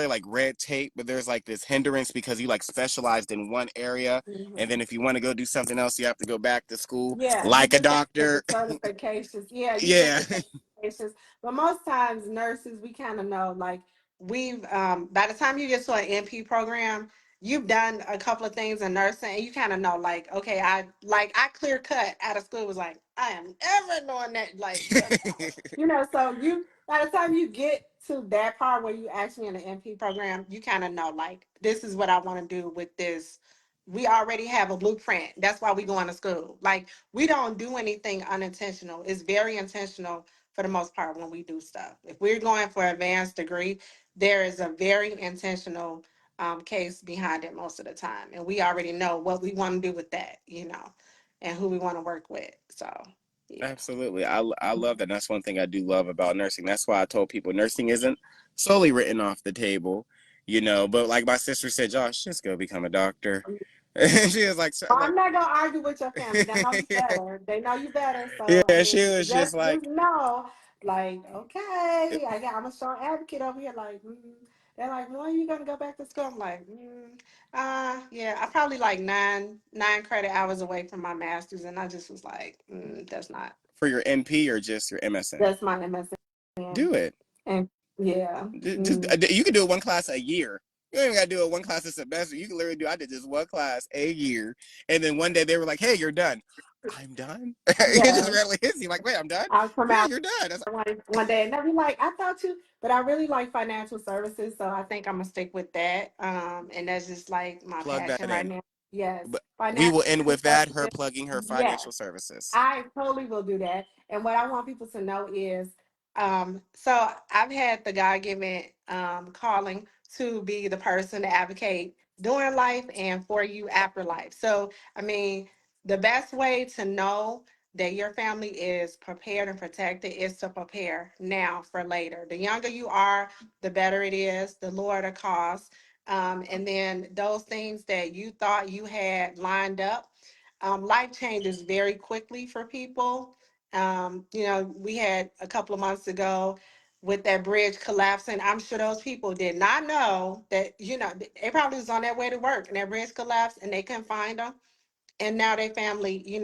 like red tape, but there's like this hindrance because you like specialized in one area, and then Mhm. if you want to go do something else, you have to go back to school Yeah, you like a just have to get the doctor. certifications. Yeah, you get Yeah, the certifications. But most times nurses, we kind of know like we've by the time you get to an NP program, you've done a couple of things in nursing and you kind of know like, okay, I clear cut out of school was like, I am never doing that like so you by the time you get to that part where you actually in the NP program, you kind of know like this is what I want to do with this. We already have a blueprint. That's why we going to school. Like we don't do anything unintentional. It's very intentional for the most part when we do stuff. If we're going for advanced degree, there is a very intentional case behind it most of the time, and we already know what we want to do with that, and who we want to work with. So yeah. absolutely. I love that. And that's one thing I do love about nursing. That's why I told people nursing isn't solely written off the table, But like my sister said, Josh, just go become a doctor. And she was like, so, Well, like, I'm not gonna argue with your family. They know you better. They know you better. So I yeah, mean, she was just just like, know, like, okay, I'm a strong advocate over here. Like, they're like, when are you gonna go back to school? I'm like, yeah, I probably like nine credit hours away from my master's, and I just was like, that's not. for your NP or just your MSN. That's my MSN, Do it. and yeah, Just you can do it one class a year. You don't even gotta do it one class a semester. You can literally do. I did just one class a year, and then one day they were like, "Hey, you're done." I'm done. It just yeah. randomly hits you like, "Wait, I'm done." I'll come Yeah, out you're done. That's like, one day and they'll be like, I thought you, but I really like financial services, so I think I'm gonna stick with that. And that's just like my plug passion that right in. now. Yes, But we financial will end with that. Her services. plugging her Yes, financial services. I totally will do that. And what I want people to know is, so I've had the God given calling to be the person to advocate during life and for you after life. So, I mean, the best way to know that your family is prepared and protected is to prepare now for later. The younger you are, the better it is, the lower the cost. And then those things that you thought you had lined up, life changes very quickly for people. We had a couple of months ago with that bridge collapsing. I'm sure those people did not know that, they probably was on their way to work and that bridge collapsed and they couldn't find them, and now they family,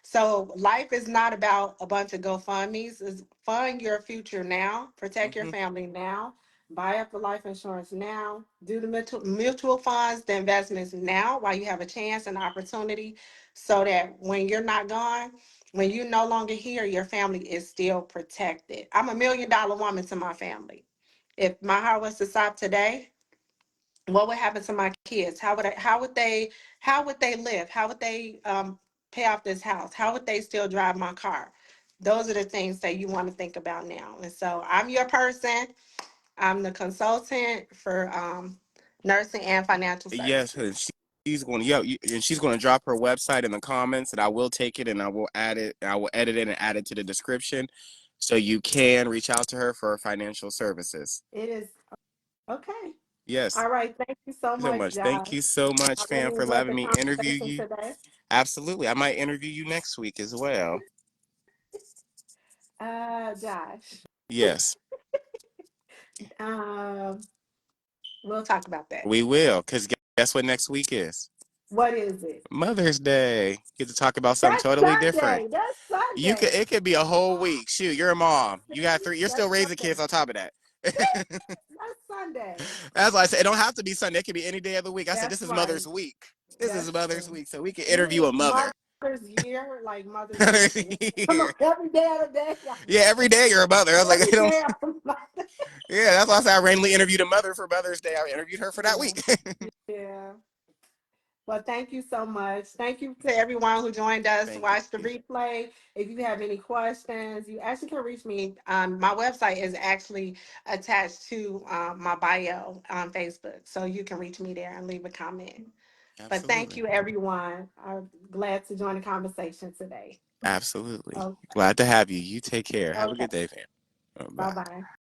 so life is not about a bunch of GoFundMe's. Is fund your future now, protect your Hmm. family now, buy up the life insurance now, do the mutual funds, the investments now while you have a chance and opportunity, so that when you're not gone, when you're no longer here, your family is still protected. I'm $1 million woman to my family. If my heart was to stop today, what would happen to my kids? How would they live? How would they pay off this house? How would they still drive my car? Those are the things that you want to think about now. And so I'm your person. I'm the consultant for nursing and financial Yes, services. she's going to, yeah, and she's going to drop her website in the comments, and I will take it and I will add it. I will edit it and add it to the description, so you can reach out to her for financial services. It is okay. Yes, All right. Thank you so so much, much. Thank Josh. you so I much, fam, really for enjoyed letting the me interview conversation you. today. Absolutely, I might interview you next week as well. Josh, Yes, um, we'll talk about that. we will. Cause guess what next week is? What is it? Mother's Day. Get to talk about something That's totally different. Sunday. That's You could. Sunday. It could be a whole week. Shoot, you're a mom. You got three. You're That's still raising Sunday. kids on top of that. That's Sunday. That's why I said it don't have to be Sunday. It could be any day of the week. I said That's this is right. Mother's Week. This is That's Mother's true. Week, so we can It interview is a mother. Mother's Year, like Mother's Year. Mother's So come on, Year. every day of the day, I'm Yeah, every mother. day you're a mother. I was like, Every I don't. day I'm mother. Yeah, that's why I said I randomly interviewed a mother for Mother's Day. I interviewed her for that Yeah. week. Yeah. Well, thank you so much. Thank you to everyone who joined us. Thank Watch the you. replay. If you have any questions, you actually can reach me. My website is actually attached to my bio on Facebook. So you can reach me there and leave a comment. But thank Absolutely. you, everyone. I'm glad to join the conversation today. Absolutely. Okay. Glad to have you. You take care. Have a Okay. good day, fam. Bye Bye. bye.